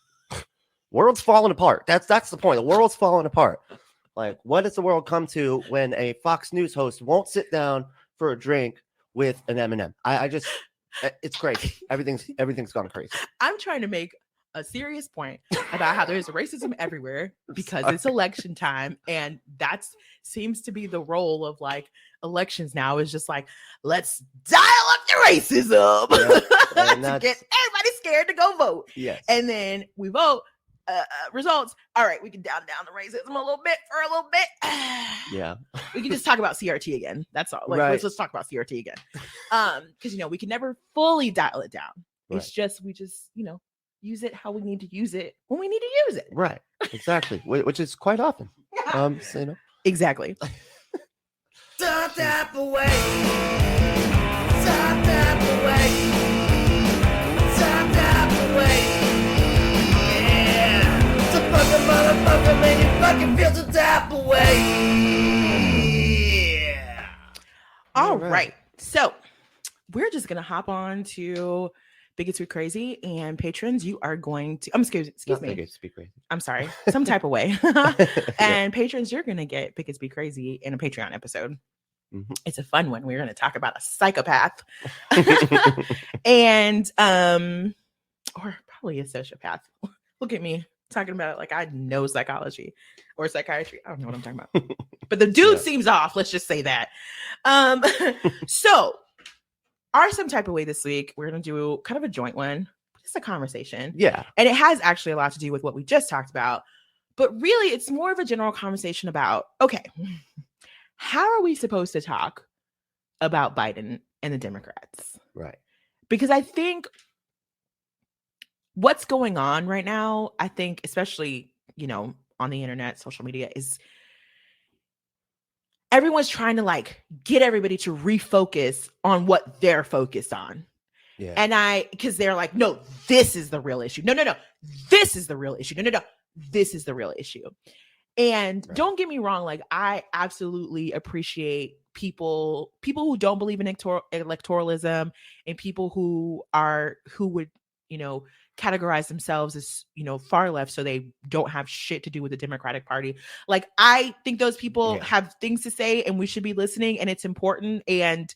world's falling apart. That's the point. The world's falling apart. Like, what does the world come to when a Fox News host won't sit down for a drink with an M&M? I just, it's crazy. Everything's gone crazy. I'm trying to make a serious point about how there's racism everywhere because it's election time, and that seems to be the role of like elections now, is just like, let's dial up the racism to get everybody scared to go vote. Yes. And then we vote, results. All right, we can down the racism a little bit for a little bit. Yeah. We can just talk about CRT again. That's all. Like, let's talk about CRT again. Because we can never fully dial it down. It's just, we just, use it how we need to use it when we need to use it. Right. Exactly. Which is quite often. Exactly. Stop that away. Stop that away. Stop that away. Yeah. It's a fucking motherfucker, man. You fucking feel the tap away. Yeah. All right. So we're just gonna hop on to Bigots Be Crazy, and patrons, you are going to, excuse me. Bigots Be Crazy. I'm sorry, some type of way. And patrons, you're gonna get Bigots Be Crazy in a Patreon episode. Mm-hmm. It's a fun one. We're gonna talk about a psychopath, and or probably a sociopath. Look at me talking about it like I know psychology or psychiatry. I don't know what I'm talking about. But the dude seems off. Let's just say that. So. Our Some Type of Way this week, we're going to do kind of a joint one. It's a conversation. Yeah. And it has actually a lot to do with what we just talked about. But really, it's more of a general conversation about, okay, how are we supposed to talk about Biden and the Democrats. Right. Because I think what's going on right now, I think, especially, on the internet, social media, is everyone's trying to like get everybody to refocus on what they're focused on. Yeah. And because they're like, no, this is the real issue. No, this is the real issue. No, this is the real issue. And don't get me wrong, like I absolutely appreciate people who don't believe in electoralism, and people who would, categorize themselves as, far left, so they don't have shit to do with the Democratic Party. Like, I think those people have things to say and we should be listening, and it's important. And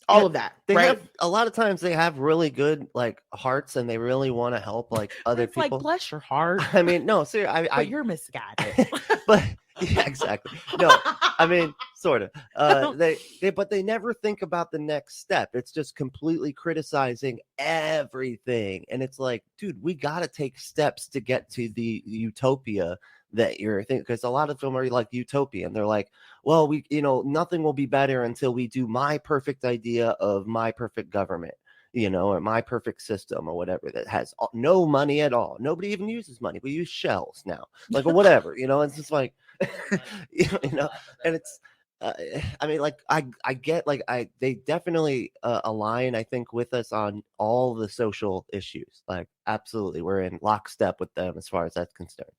all of that, They right? have, a lot of times they have really good like hearts, and they really want to help like other It's people. like, bless your heart. I mean, no, seriously, But you're misguided. but yeah, exactly. No, I mean, sort of. But they never think about the next step. It's just completely criticizing everything, and it's like, dude, we got to take steps to get to the utopia that you're thinking, because a lot of them are like utopian. They're like, well, nothing will be better until we do my perfect idea of my perfect government, or my perfect system, or whatever, that has no money at all. Nobody even uses money. We use shells now, like, or whatever, it's just like, and it's, I mean, like, I get, like, they definitely align, I think, with us on all the social issues. Like, absolutely, we're in lockstep with them as far as that's concerned.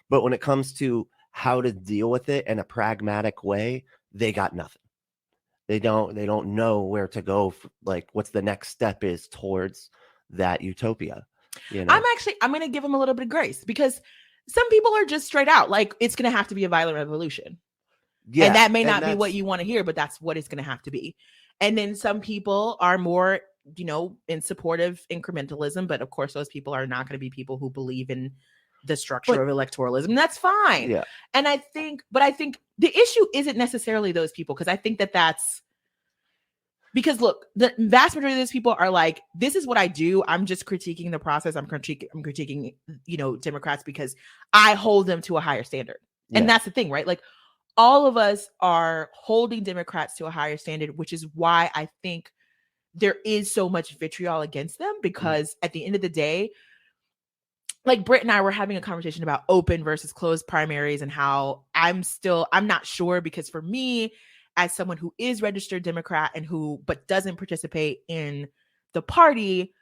But when it comes to how to deal with it in a pragmatic way, they got nothing. They don't know where to go. Like, what's the next step is towards that utopia. I'm going to give them a little bit of grace, because some people are just straight out like, it's going to have to be a violent revolution. Yeah, and that may not be what you want to hear, but that's what it's going to have to be. And then some people are more, in supportive incrementalism. But of course, those people are not going to be people who believe in the structure of electoralism. That's fine. Yeah. And I think the issue isn't necessarily those people, because I think that's because, look, the vast majority of those people are like, this is what I do. I'm just critiquing the process. I'm critiquing, Democrats, because I hold them to a higher standard. And that's the thing, right? Like, all of us are holding Democrats to a higher standard, which is why I think there is so much vitriol against them, because at the end of the day, like, Britt and I were having a conversation about open versus closed primaries, and how I'm not sure, because for me, as someone who is registered Democrat and but doesn't participate in the party,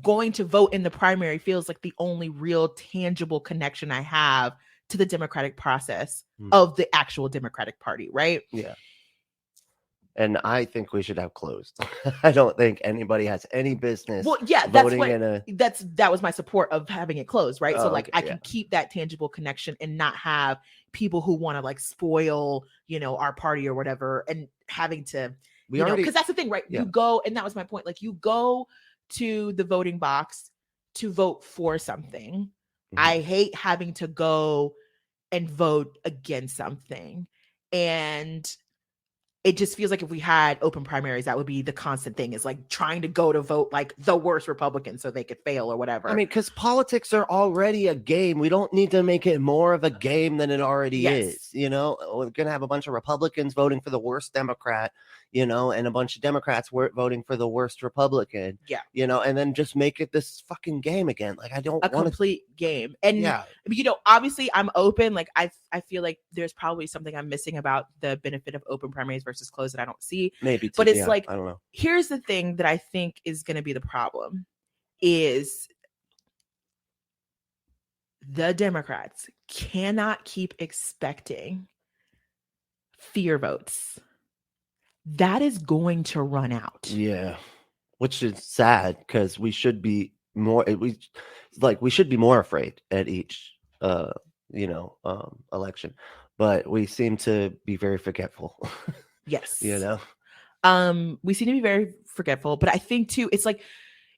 going to vote in the primary feels like the only real tangible connection I have to the democratic process of the actual Democratic Party, right? Yeah. And I think we should have closed. I don't think anybody has any business. Well, yeah, that was my support of having it closed, right? So like, I can keep that tangible connection and not have people who want to like spoil, our party or whatever, and having to, because that's the thing, right? Yeah. You go, and that was my point. Like, you go to the voting box to vote for something. Mm-hmm. I hate having to go and vote against something. And it just feels like if we had open primaries, that would be the constant thing, is like trying to go to vote like the worst Republican so they could fail or whatever. I mean, because politics are already a game. We don't need to make it more of a game than it already is. We're going to have a bunch of Republicans voting for the worst Democrat, and a bunch of Democrats voting for the worst Republican. Yeah. And then just make it this fucking game again. Like, I don't want a complete game. And, obviously I'm open. Like, I feel like there's probably something I'm missing about the benefit of open primaries versus closed that I don't see. Maybe. But it's like, I don't know. Here's the thing that I think is going to be the problem is the Democrats cannot keep expecting fear votes. That is going to run out. Yeah. Which is sad, because we should be more, we should be more afraid at each, election, but we seem to be very forgetful. Yes. We seem to be very forgetful, but I think too, it's like,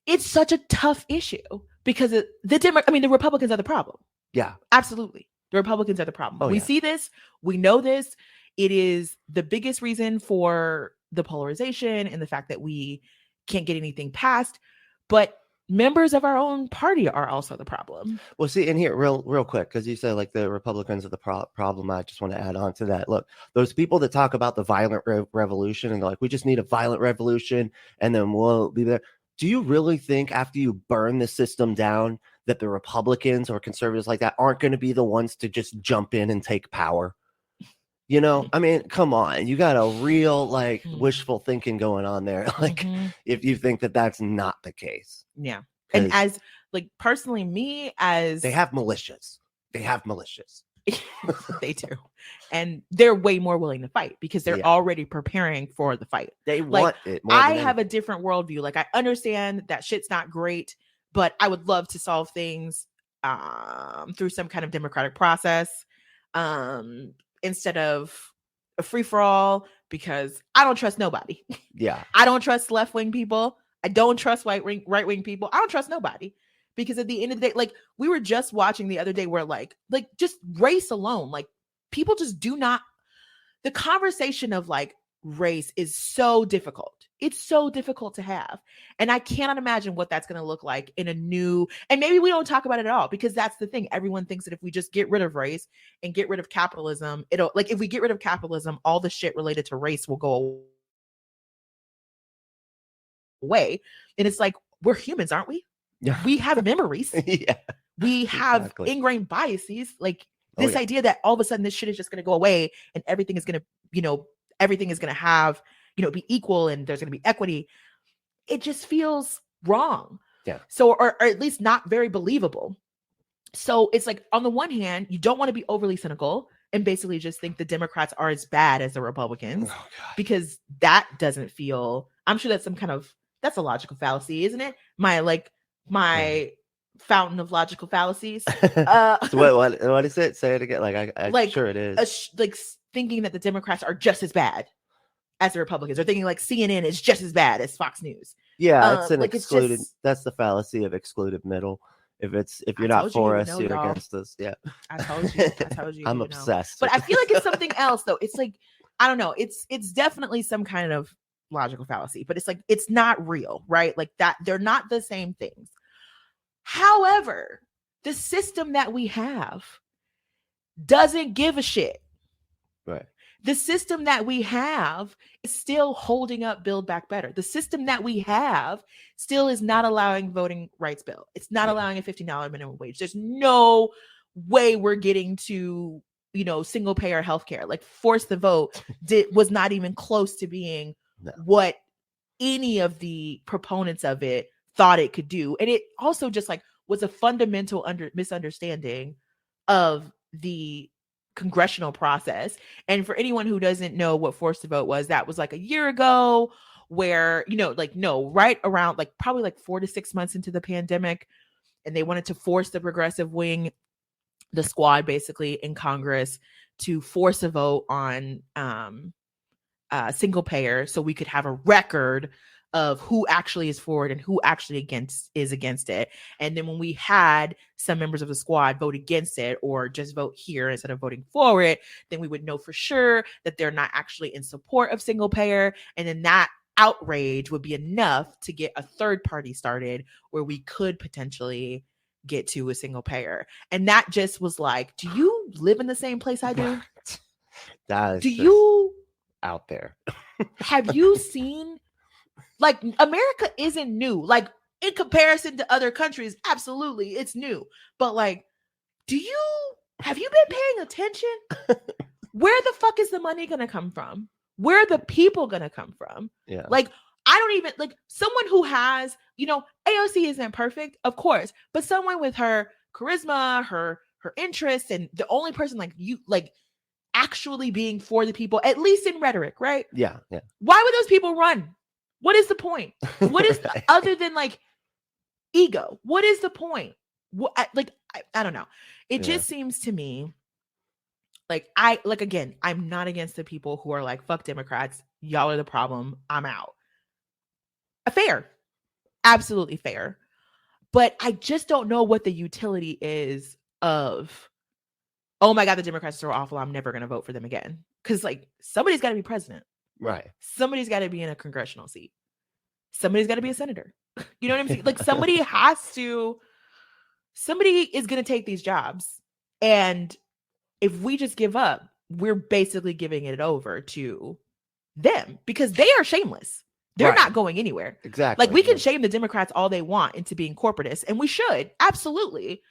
it's such a tough issue, because the Republicans are the problem. Yeah, absolutely. The Republicans are the problem. We see this, we know this. It is the biggest reason for the polarization and the fact that we can't get anything passed. But members of our own party are also the problem. Well, see, in here, real quick, because you said like the Republicans are the problem. I just want to add on to that. Look, those people that talk about the violent revolution and they're like, we just need a violent revolution and then we'll be there. Do you really think after you burn the system down that the Republicans or conservatives like that aren't going to be the ones to just jump in and take power? You know, I mean, come on, you got a real like wishful thinking going on there. Like, if you think that that's not the case. Yeah. And as like personally, me as they have militias. They do. And they're way more willing to fight because they're already preparing for the fight. They want it. I have a different worldview. Like, I understand that shit's not great, but I would love to solve things through some kind of democratic process instead of a free-for-all, because I don't trust nobody. Yeah. I don't trust left-wing people. I don't trust right-wing people. I don't trust nobody. Because at the end of the day, like, we were just watching the other day where like just race alone, like, people just do not, the conversation of like race is so difficult. It's so difficult to have. And I cannot imagine what that's going to look like in a new, and maybe we don't talk about it at all, because that's the thing. Everyone thinks that if we just get rid of race and get rid of capitalism, it'll, like, if we get rid of capitalism, all the shit related to race will go away. And it's like, we're humans, aren't we? Yeah. We have memories. Yeah. We have ingrained biases. Like, this idea that all of a sudden this shit is just going to go away and everything is going to, everything is going to have, be equal and there's going to be equity. It just feels wrong. Yeah. So, or at least not very believable. So it's like, on the one hand, you don't want to be overly cynical and basically just think the Democrats are as bad as the Republicans, because that doesn't feel, I'm sure that's that's a logical fallacy, isn't it? My fountain of logical fallacies. What is it? Say it again. I'm sure it is. Thinking that the Democrats are just as bad as the Republicans, or thinking like CNN is just as bad as Fox News. Yeah, it's an excluded. That's the fallacy of excluded middle. If you're not for us, you're against us. Yeah, I told you. I'm obsessed. But I feel like it's something else though. It's like, I don't know. It's definitely some kind of logical fallacy, but it's like, it's not real, right? Like that, they're not the same things. However, the system that we have doesn't give a shit. Right. The system that we have is still holding up Build Back Better. The system that we have still is not allowing voting rights bill. It's not allowing a $15 minimum wage. There's no way we're getting to, single payer healthcare. Like, force the vote was not even close to being what any of the proponents of it thought it could do. And it also just like was a fundamental misunderstanding of the congressional process. And for anyone who doesn't know what force to vote was, that was like a year ago, where, right around like probably like 4 to 6 months into the pandemic, and they wanted to force the progressive wing, the squad basically in Congress, to force a vote on single payer, so we could have a record of who actually is for it and who actually is against it. And then when we had some members of the squad vote against it, or just vote here instead of voting for it, then we would know for sure that they're not actually in support of single payer. And then that outrage would be enough to get a third party started where we could potentially get to a single payer. And that just was like, do you live in the same place I do? Do you out there? Have you seen, like, America isn't new. Like, in comparison to other countries, absolutely, it's new. But like, have you been paying attention? Where the fuck is the money gonna come from? Where are the people gonna come from? Yeah. Like, I don't even, like, someone who has, AOC isn't perfect, of course, but someone with her charisma, her interests, and the only person like you, like, actually being for the people, at least in rhetoric, right? Yeah. Why would those people run? What is the point? What is other than like ego? What is the point? I don't know. It just seems to me like again, I'm not against the people who are like, fuck Democrats, y'all are the problem, I'm out. Fair. Absolutely fair. But I just don't know what the utility is of, oh my God, the Democrats are awful, I'm never going to vote for them again. Because like, somebody's got to be president. Right. Somebody's got to be in a congressional seat. Somebody's got to be a senator. You know what I'm saying? Like somebody is going to take these jobs. And if we just give up, we're basically giving it over to them because they are shameless. They're Right. not going anywhere. Exactly. Like we can Yeah. shame the Democrats all they want into being corporatists, and we should absolutely.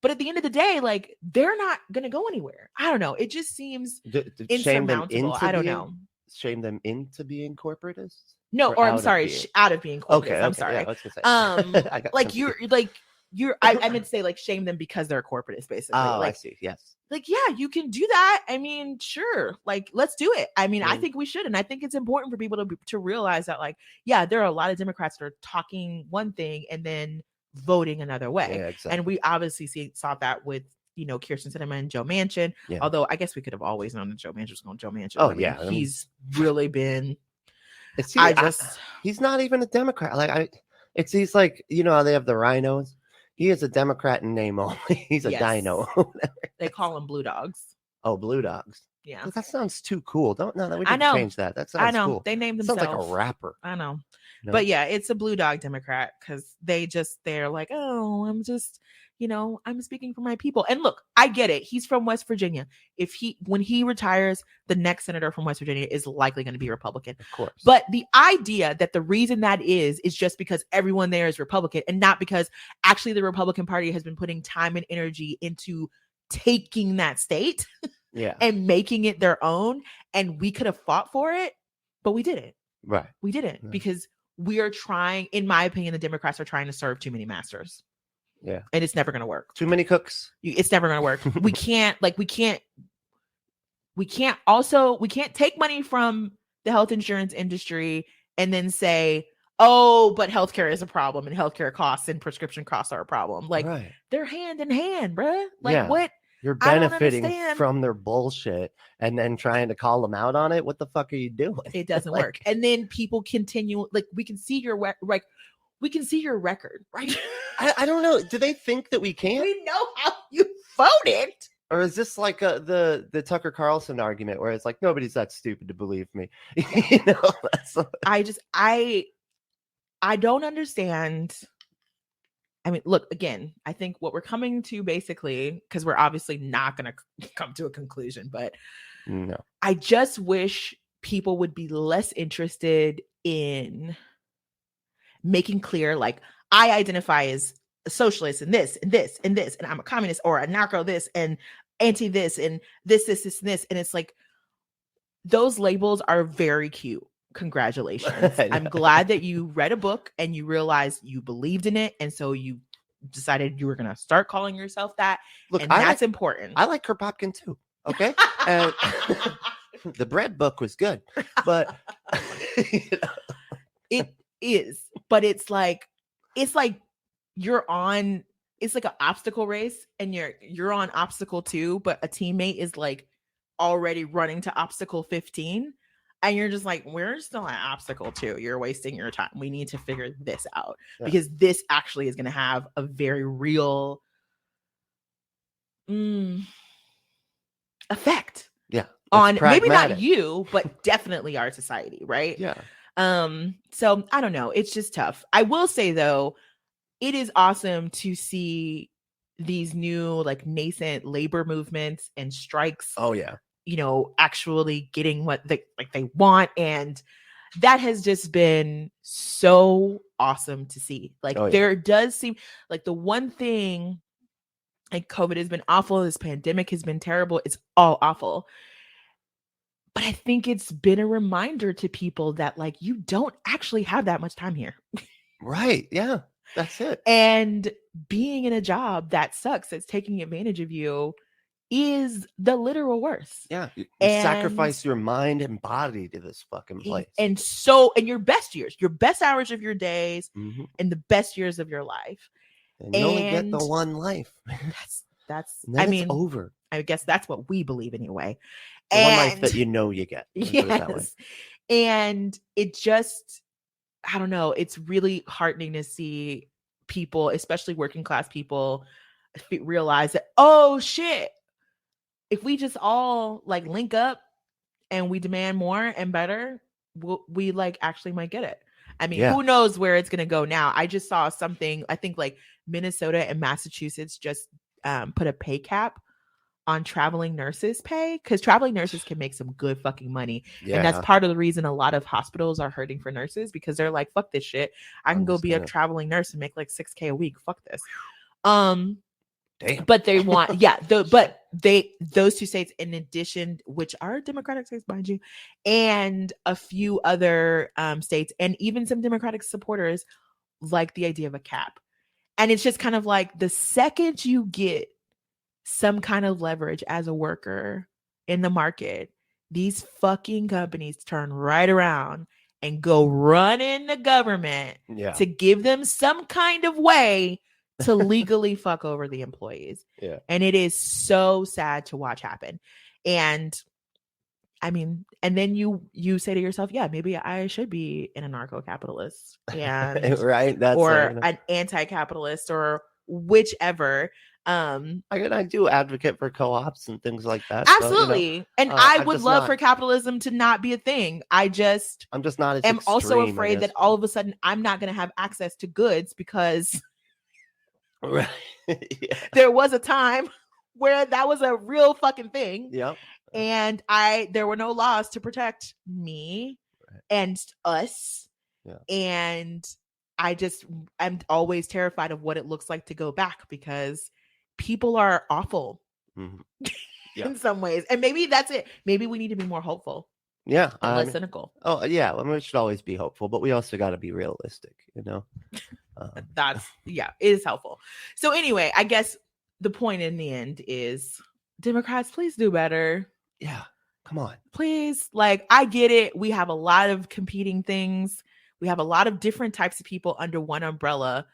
But at the end of the day, like they're not going to go anywhere. I don't know. It just seems Shame them insurmountable. into I don't being, know. shame them into being corporatists. No, or I'm out of sorry, being? out of being corporatist. Okay. I'm Okay. sorry. Yeah, I was gonna say. I got Like confused. I meant to say like shame them because they're corporatists, basically. Oh, I Like, see. Yes. like, yeah, you can do that. I mean, sure. Like, let's do it. I mean, I Mm. think we should. And I think it's important for people to realize that, like, yeah, there are a lot of Democrats that are talking one thing and then voting another way. Yeah. Exactly. And we obviously saw that with, Kirsten Sinema and Joe Manchin. Yeah. Although I guess we could have always known that Joe Manchin was going to Joe Manchin. Oh, I mean, yeah, I mean- he's really been. It's he's not even a Democrat. He's like, how they have the rhinos. He is a Democrat in name only. He's a Yes. dino. They call them blue dogs. Oh, blue dogs. Yeah. Well, that sounds too cool. We I need to know. change that. That sounds I know. cool. They named Sounds themselves. like a rapper. I know. No? But yeah, it's a blue dog Democrat because they're like, oh, I'm speaking for my people. And look, I get it. He's from West Virginia. When he retires, the next senator from West Virginia is likely going to be Republican. Of course. But the idea that the reason that is just because everyone there is Republican and not because actually the Republican Party has been putting time and energy into taking that state yeah. and making it their own. And we could have fought for it, but we didn't. Right. We didn't Yeah. because we are trying, in my opinion, the Democrats are trying to serve too many masters. Yeah. And it's never going to work. Too many cooks. It's never going to work. we can't take money from the health insurance industry and then say, oh, but healthcare is a problem and healthcare costs and prescription costs are a problem. Like right. they're hand in hand, bruh. Like Yeah. what? You're I don't benefiting understand. from their bullshit and then trying to call them out on it. What the fuck are you doing? It doesn't Like- work. And then people continue, like we can see your we can see your record, right? I don't know. Do they think that we can't? We know how you voted. Or is this like the Tucker Carlson argument where it's like nobody's that stupid to believe me? That's I don't understand. I mean, look, again, I think what we're coming to basically, because we're obviously not going to come to a conclusion, but no. I just wish people would be less interested in making clear, like, I identify as a socialist and this and this and this, and I'm a communist or a narco this and anti this and this, and this. And it's like, those labels are very cute. Congratulations. I'm glad that you read a book and you realized you believed in it. And so you decided you were going to start calling yourself that. Look, and that's important. I like Kropotkin too. Okay. And the bread book was good, but It is, but it's like you're on, it's like an obstacle race and you're on obstacle 2, but a teammate is like already running to obstacle 15. And you're just like, we're still at obstacle 2. You're wasting your time. We need to figure this out because this actually is going to have a very real effect. Yeah. On maybe not pragmatic. you, but definitely our society, right? Yeah. So I don't know. It's just tough. I will say though, it is awesome to see these new like nascent labor movements and strikes. Oh yeah. Actually getting what they want. And that has just been so awesome to see. Like there does seem like the one thing, like COVID has been awful. This pandemic has been terrible. It's all awful. But I think it's been a reminder to people that like, you don't actually have that much time here. Right. Yeah. That's it. And being in a job that sucks, that's taking advantage of you, is the literal worst. Yeah. You And- sacrifice your mind and body to this fucking place. And your best years, your best hours of your days, Mhm. and the best years of your life. And you only get the and- one life. That's And then I it's mean, over. I guess that's what we believe anyway. The one life And that you know you get. Let's put it that way. yes. And it just, I don't know, it's really heartening to see people, especially working class people, realize that, oh shit, if we just all like link up and we demand more and better, we like actually might get it. I mean, Yeah. who knows where it's going to go now? I just saw something, I think like Minnesota and Massachusetts just put a pay cap on traveling nurses pay, because traveling nurses can make some good fucking money. And that's Yeah. part of the reason a lot of hospitals are hurting for nurses, because they're like, fuck this shit. I can I'm go just be a gonna- traveling nurse and make like $6,000 a week. Fuck this. Damn. But they want, those two states, in addition, which are Democratic states, mind you, and a few other states, and even some Democratic supporters like the idea of a cap. And it's just kind of like, the second you get some kind of leverage as a worker in the market, these fucking companies turn right around and go run in the government Yeah. to give them some kind of way to legally fuck over the employees. Yeah. And it is so sad to watch happen. And I mean, and then you say to yourself, yeah, maybe I should be an anarcho-capitalist and Right. That's or an anti-capitalist or whichever. I do advocate for co-ops and things like that. So, Absolutely. And I I'm would just love not- for capitalism to not be a thing. I just I'm just not as am also extreme, I afraid that guess. all of a sudden I'm not going to have access to goods, because Right. Yeah. there was a time where that was a real fucking thing. Yep. And there were no laws to protect me and us. Yeah. And I'm always terrified of what it looks like to go back, because people are awful Mhm. Yeah. in some ways. And maybe that's it. Maybe we need to be more hopeful Yeah. and less mean- cynical. Oh yeah. I mean, we should always be hopeful, but we also got to be realistic. That's it is helpful. So anyway, I guess the point in the end is, Democrats, please do better. Yeah. Come on. Please, like, I get it. We have a lot of competing things. We have a lot of different types of people under one umbrella.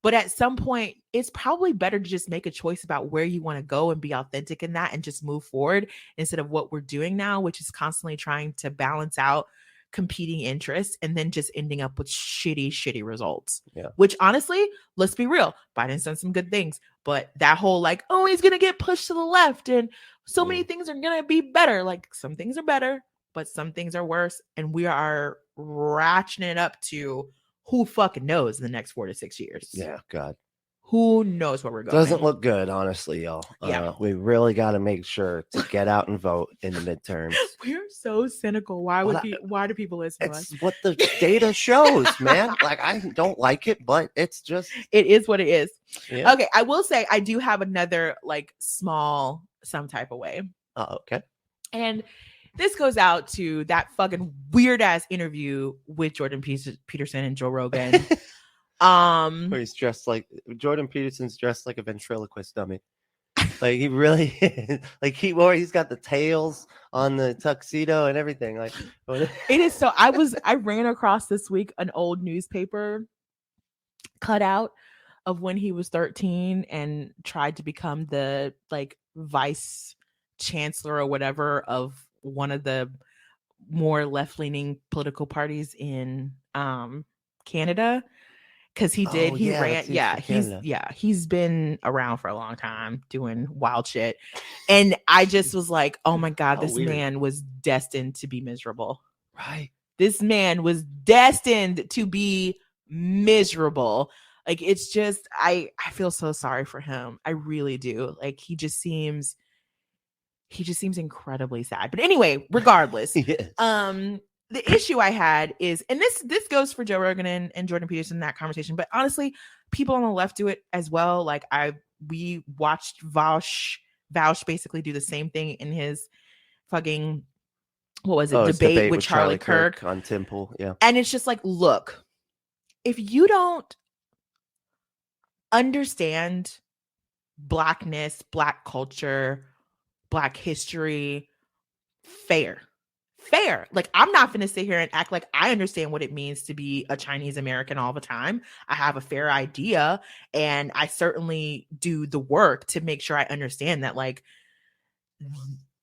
But at some point, it's probably better to just make a choice about where you want to go and be authentic in that and just move forward, instead of what we're doing now, which is constantly trying to balance out competing interests and then just ending up with shitty results. Yeah. Which honestly, let's be real, Biden's done some good things, but that whole like, oh, he's gonna get pushed to the left and so many things are gonna be better. Like, some things are better, but some things are worse, and we are ratcheting it up to who fucking knows in the next 4 to 6 years. Yeah. God. Who knows where we're going? Doesn't look good, honestly, y'all. Yeah. We really got to make sure to get out and vote in the midterms. We're so cynical. Why do people listen to us? It's what the data shows, man. Like, I don't like it, but it's just It is what it is. yeah. Okay, I will say I do have another like small some type of way. Oh, okay. And this goes out to that fucking weird ass interview with Jordan Peterson and Joe Rogan. Where he's dressed like Jordan Peterson's dressed like a ventriloquist dummy. Like, he really like he's got the tails on the tuxedo and everything. Like, it is so I ran across this week an old newspaper cutout of when he was 13 and tried to become the like vice chancellor or whatever of one of the more left-leaning political parties in Canada. Because he he's been around for a long time doing wild shit. And I just was like, oh my God, this man was destined to be miserable. right. This man was destined to be miserable. Like, it's just, I feel so sorry for him. I really do. Like, he just seems incredibly sad. But anyway, regardless, Yes. the issue I had is, and this goes for Joe Rogan and Jordan Peterson in that conversation, but honestly, people on the left do it as well. Like, we watched Vaush basically do the same thing in his fucking, what was it, his debate with Charlie Kirk on Temple. Yeah. And it's just like, look, if you don't understand Blackness, Black culture, Black history, fair. Like, I'm not going to sit here and act like I understand what it means to be a Chinese American all the time. I have a fair idea, and I certainly do the work to make sure I understand that, like,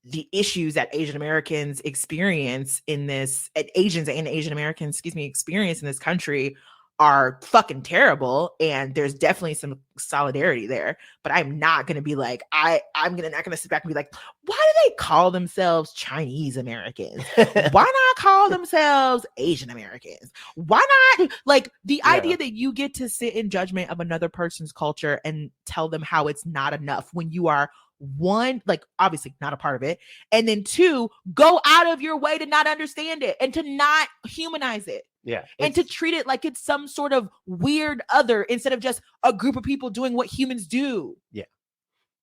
the issues that Asian Americans experience in this, Asians and Asian Americans, experience in this country are fucking terrible, and there's definitely some solidarity there, but I'm not going to be like, not going to sit back and be like, why do they call themselves Chinese Americans? Why not call themselves Asian Americans? Why not? Like, the idea that you get to sit in judgment of another person's culture and tell them how it's not enough when you are, one, like, obviously not a part of it, and then two, go out of your way to not understand it and to not humanize it. Yeah. And to treat it like it's some sort of weird other instead of just a group of people doing what humans do. Yeah.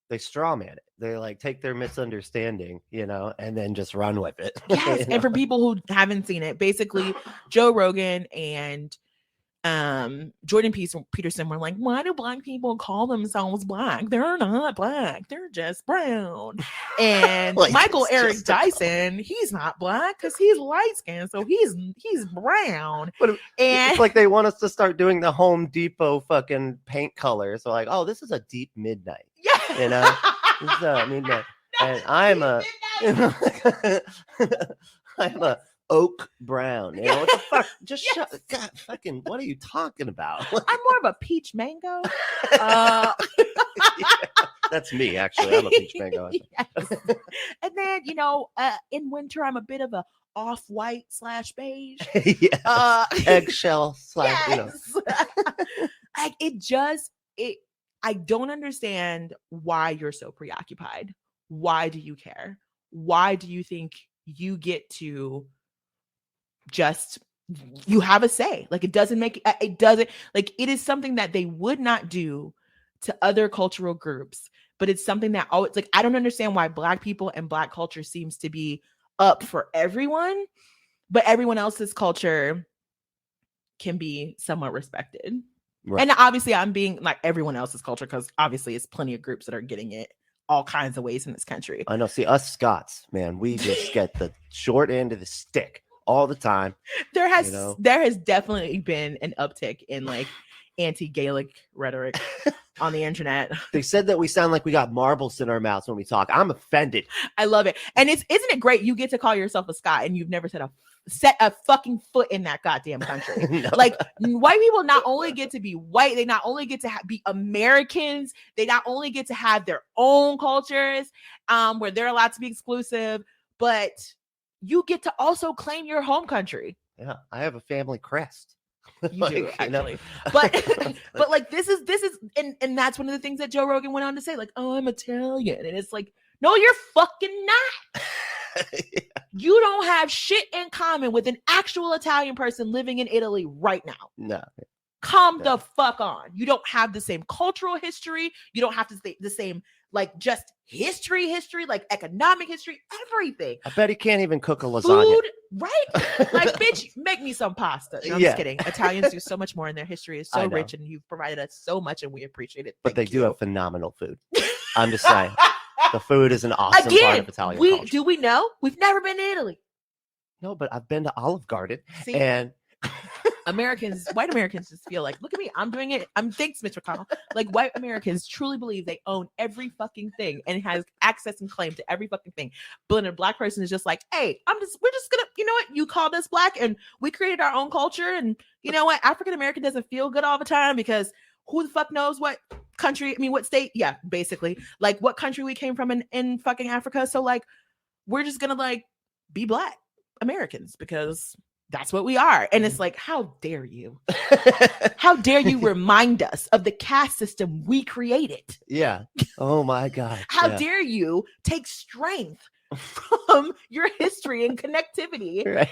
They straw man it. They like take their misunderstanding, and then just run with it. Yes. And for people who haven't seen it, basically Joe Rogan and Jordan Peterson were like, why do black people call themselves black? They're not black, they're just brown. And Like, Michael it's Eric just Dyson, he's not black because he's light skinned, so he's brown. But And it's like they want us to start doing the Home Depot fucking paint colors. So like, oh, this is a deep midnight. yeah, This is a midnight. And I'm a I'm a oak brown. What the fuck? Just shut. God, fucking. What are you talking about? I'm more of a peach mango. That's me, actually. I'm a peach mango. Yes. And then in winter I'm a bit of a off-white / beige. Yeah. Eggshell / Yes. Like I don't understand why you're so preoccupied. Why do you care? Why do you think you get to just, you have a say? Like, it doesn't, like, it is something that they would not do to other cultural groups, but it's something that always, like, I don't understand why Black people and Black culture seems to be up for everyone, but everyone else's culture can be somewhat respected. Right. And obviously I'm being like everyone else's culture, because obviously it's plenty of groups that are getting it all kinds of ways in this country. I know. See, us Scots, man, we just get the short end of the stick all the time. There has definitely been an uptick in like anti-Gaelic rhetoric on the internet. They said that we sound like we got marbles in our mouths when we talk. I'm offended. I love it. And isn't it great? You get to call yourself a Scot and you've never set a fucking foot in that goddamn country. No. Like, white people not only get to be white, they not only get to be Americans, they not only get to have their own cultures where they're allowed to be exclusive, but you get to also claim your home country. Yeah, I have a family crest. You do, actually. But like this is and that's one of the things that Joe Rogan went on to say, like, oh, I'm Italian. And it's like, no, you're fucking not. Yeah. You don't have shit in common with an actual Italian person living in Italy right now. No. Calm the fuck on. You don't have the same cultural history. You don't have to say the same, like, just history, like economic history, everything. I bet he can't even cook a lasagna. Food, right? Like, bitch, make me some pasta. No, I'm just kidding. Italians do so much more, and their history is so rich, and you've provided us so much, and we appreciate it. But they Thank you. do have phenomenal food. I'm just saying. The food is an awesome part of Italian culture. Do we know? We've never been to Italy. No, but I've been to Olive Garden. See? And white Americans just feel like, look at me, I'm doing it. Thanks, Mitch McConnell. Like, white Americans truly believe they own every fucking thing and has access and claim to every fucking thing. But a Black person is just like, hey, we're just gonna, you know what? You called us Black and we created our own culture. And you know what? African American doesn't feel good all the time because who the fuck knows what country, what state? Yeah, basically. Like, what country we came from in fucking Africa. So like, we're just gonna like be Black Americans because that's what we are. And it's like, how dare you? How dare you remind us of the caste system we created? yeah. Oh my God. How dare you take strength from your history and connectivity? Right.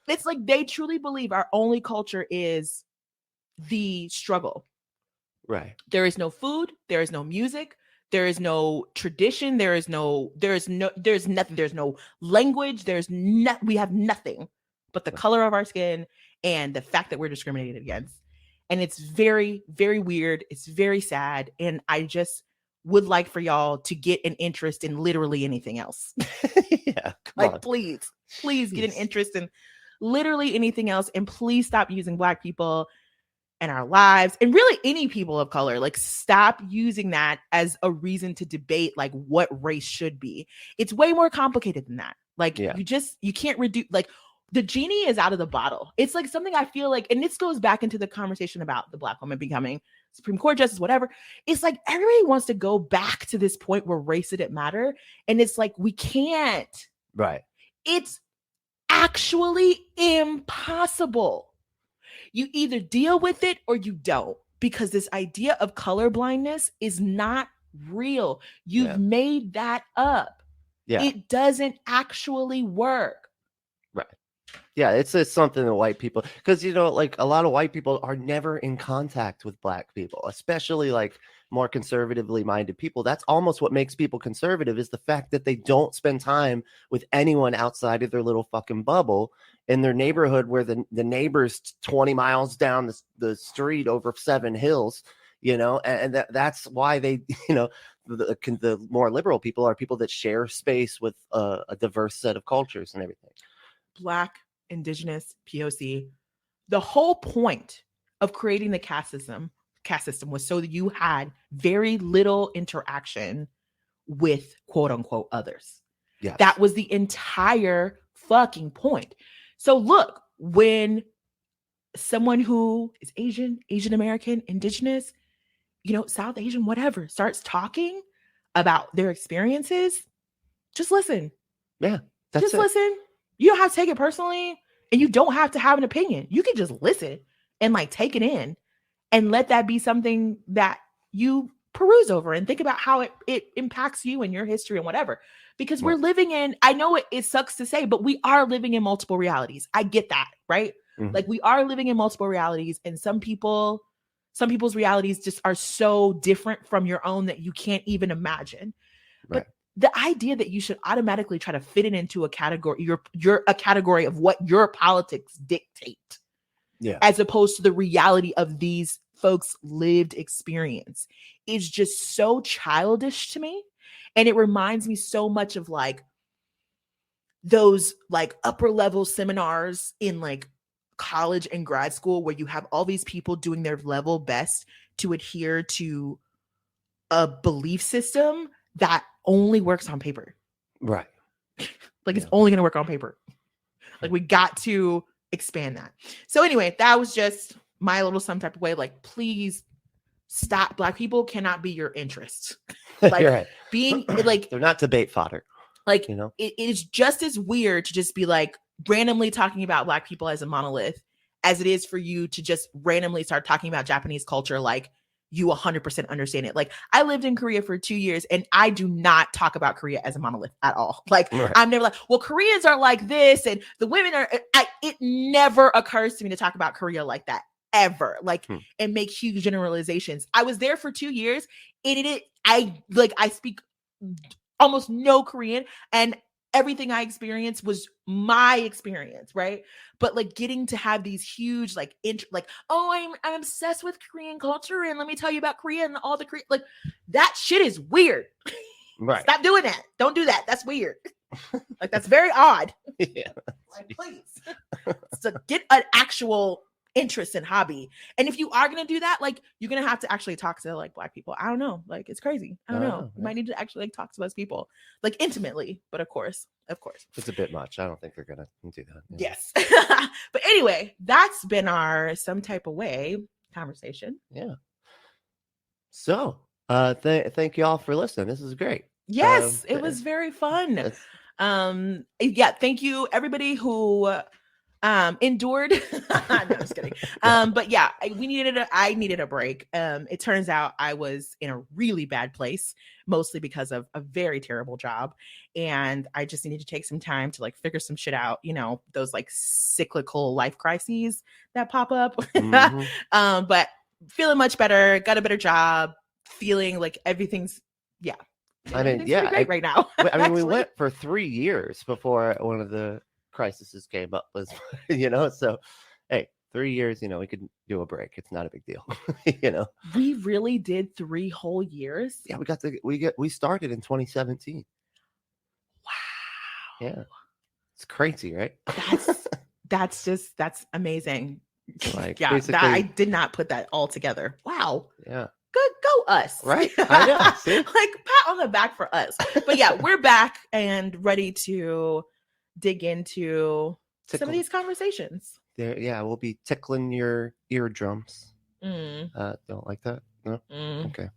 It's like they truly believe our only culture is the struggle. Right. There is no food, there is no music, there is no tradition, there's nothing, there's no language, we have nothing but the color of our skin and the fact that we're discriminated against. And it's very, very weird. It's very sad. And I just would like for y'all to get an interest in literally anything else. Yeah. Like, please get an interest in literally anything else. And please stop using Black people and our lives and really any people of color. Like, stop using that as a reason to debate like what race should be. It's way more complicated than that. Like, you can't reduce, like, the genie is out of the bottle. It's like something I feel like, and this goes back into the conversation about the Black woman becoming Supreme Court justice, whatever. It's like everybody wants to go back to this point where race didn't matter. And it's like, we can't. Right. It's actually impossible. You either deal with it or you don't, because this idea of color blindness is not real. You've made that up. Yeah. It doesn't actually work. Right. Yeah, it's something that white people, because like a lot of white people are never in contact with Black people, especially like more conservatively minded people. That's almost what makes people conservative, is the fact that they don't spend time with anyone outside of their little fucking bubble in their neighborhood, where the neighbor's 20 miles down the street over 7 hills, and that's why they, the more liberal people are people that share space with a diverse set of cultures and everything. Black, Indigenous, POC. The whole point of creating the caste system was so that you had very little interaction with quote unquote others. Yes. That was the entire fucking point. So look, when someone who is Asian American, Indigenous, South Asian, whatever, starts talking about their experiences, just listen. Yeah. Listen. You don't have to take it personally, and you don't have to have an opinion. You can just listen and like take it in and let that be something that you peruse over and think about how it impacts you and your history and whatever. Because we're living in, I know it sucks to say, but we are living in multiple realities. I get that, right? Mm-hmm. Like we are living in multiple realities, and some people's realities just are so different from your own that you can't even imagine. Right. But the idea that you should automatically try to fit it into a category, you're a category of what your politics dictate, as opposed to the reality of these folks' lived experience, is just so childish to me. And it reminds me so much of like those like upper level seminars in like college and grad school, where you have all these people doing their level best to adhere to a belief system that only works on paper. Right. Like it's only going to work on paper. Like we got to expand that. So anyway, that was just my little some type of way. Like, please stop. Black people cannot be your interest. Like right. being like, they're not debate fodder. Like it is just as weird to just be like randomly talking about Black people as a monolith as it is for you to just randomly start talking about Japanese culture like you 100% understand it. Like I lived in Korea for 2 years and I do not talk about Korea as a monolith at all. Like I'm never like, well, Koreans are like this and the women are, it never occurs to me to talk about Korea like that ever, like and make huge generalizations. I was there for 2 years and I speak almost no Korean, and everything I experienced was my experience, right? But like getting to have these huge oh, I'm obsessed with Korean culture and let me tell you about Korea and all the Korean, like that shit is weird. Right. Stop doing that. Don't do that. That's weird. Like that's very odd. Yeah. Like, please. So get an actual interest and hobby. And if you are going to do that, like you're going to have to actually talk to like Black people. I don't know. Like it's crazy. I don't know. You might need to actually like talk to those people like intimately, but of course. It's a bit much. I don't think they're going to do that. Yeah. Yes. But anyway, that's been our some type of way conversation. Yeah. So, thank you all for listening. This is great. Yes, it was very fun. Yeah, thank you everybody who endured. No, just kidding. But yeah, I needed a break. It turns out I was in a really bad place, mostly because of a very terrible job, and I just needed to take some time to like figure some shit out. You know, those like cyclical life crises that pop up. Mm-hmm. But feeling much better, got a better job, feeling like everything's great right now. I mean, we went for 3 years before one of the crises came up, so hey, 3 years, we could do a break. It's not a big deal. We really did 3 whole years. Yeah, we started in 2017. Wow. Yeah, it's crazy, right? That's amazing. Like, yeah, I did not put that all together. Wow. Yeah. Good, go us. Right. I know. See? Like pat on the back for us. But yeah, we're back and ready to dig into some of these conversations. There, yeah, we'll be tickling your eardrums. Mm, Don't like that? No. mm. Okay.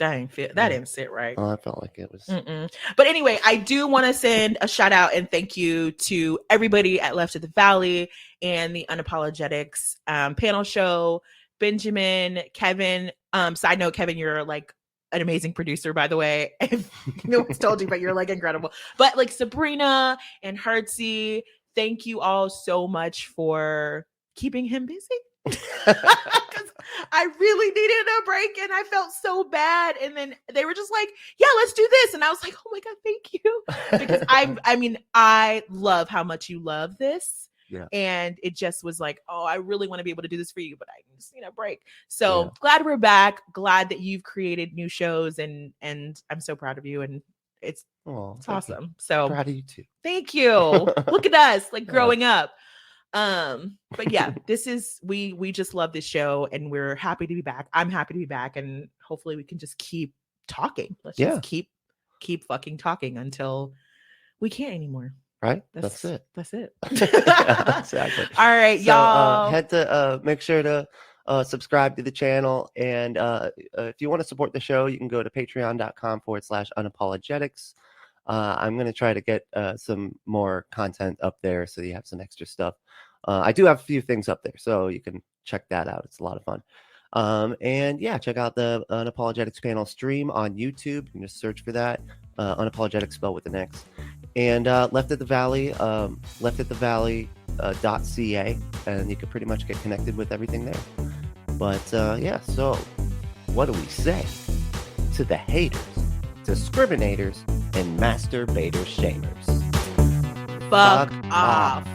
That didn't sit right. Oh, I felt like it was. Mm-mm. But anyway, I do want to send a shout out and thank you to everybody at Left of the Valley and the Unapologetics panel show. Benjamin, Kevin. Side note, Kevin, you're like an amazing producer, by the way. If no one's told you, but you're like incredible. But like Sabrina and Hertzy, thank you all so much for keeping him busy. Because I really needed a break and I felt so bad. And then they were just like, yeah, let's do this. And I was like, oh my God, thank you. Because I love how much you love this. Yeah. And it just was like, oh, I really want to be able to do this for you, but I just need a break. So Yeah. glad we're back. Glad that you've created new shows and I'm so proud of you. And it's Oh, awesome. So proud of you too. thank you. Look at us, like Yeah. growing up. But yeah, this is we just love this show and we're happy to be back. I'm happy to be back, and hopefully we can just keep talking. Let's Yeah. just keep fucking talking until we can't anymore. Right? That's it. That's it. Exactly. All right, So, y'all. head to make sure to subscribe to the channel, and if you want to support the show, you can go to patreon.com/unapologetics. I'm going to try to get some more content up there so you have some extra stuff. I do have a few things up there, so you can check that out. It's a lot of fun. And yeah, check out the Unapologetics panel stream on YouTube. You can just search for that. Unapologetics spelled with an X. And Left at the Valley, leftatthevalley.ca, and you can pretty much get connected with everything there. But yeah, so what do we say to the haters, discriminators, and masturbator shamers? Fuck off.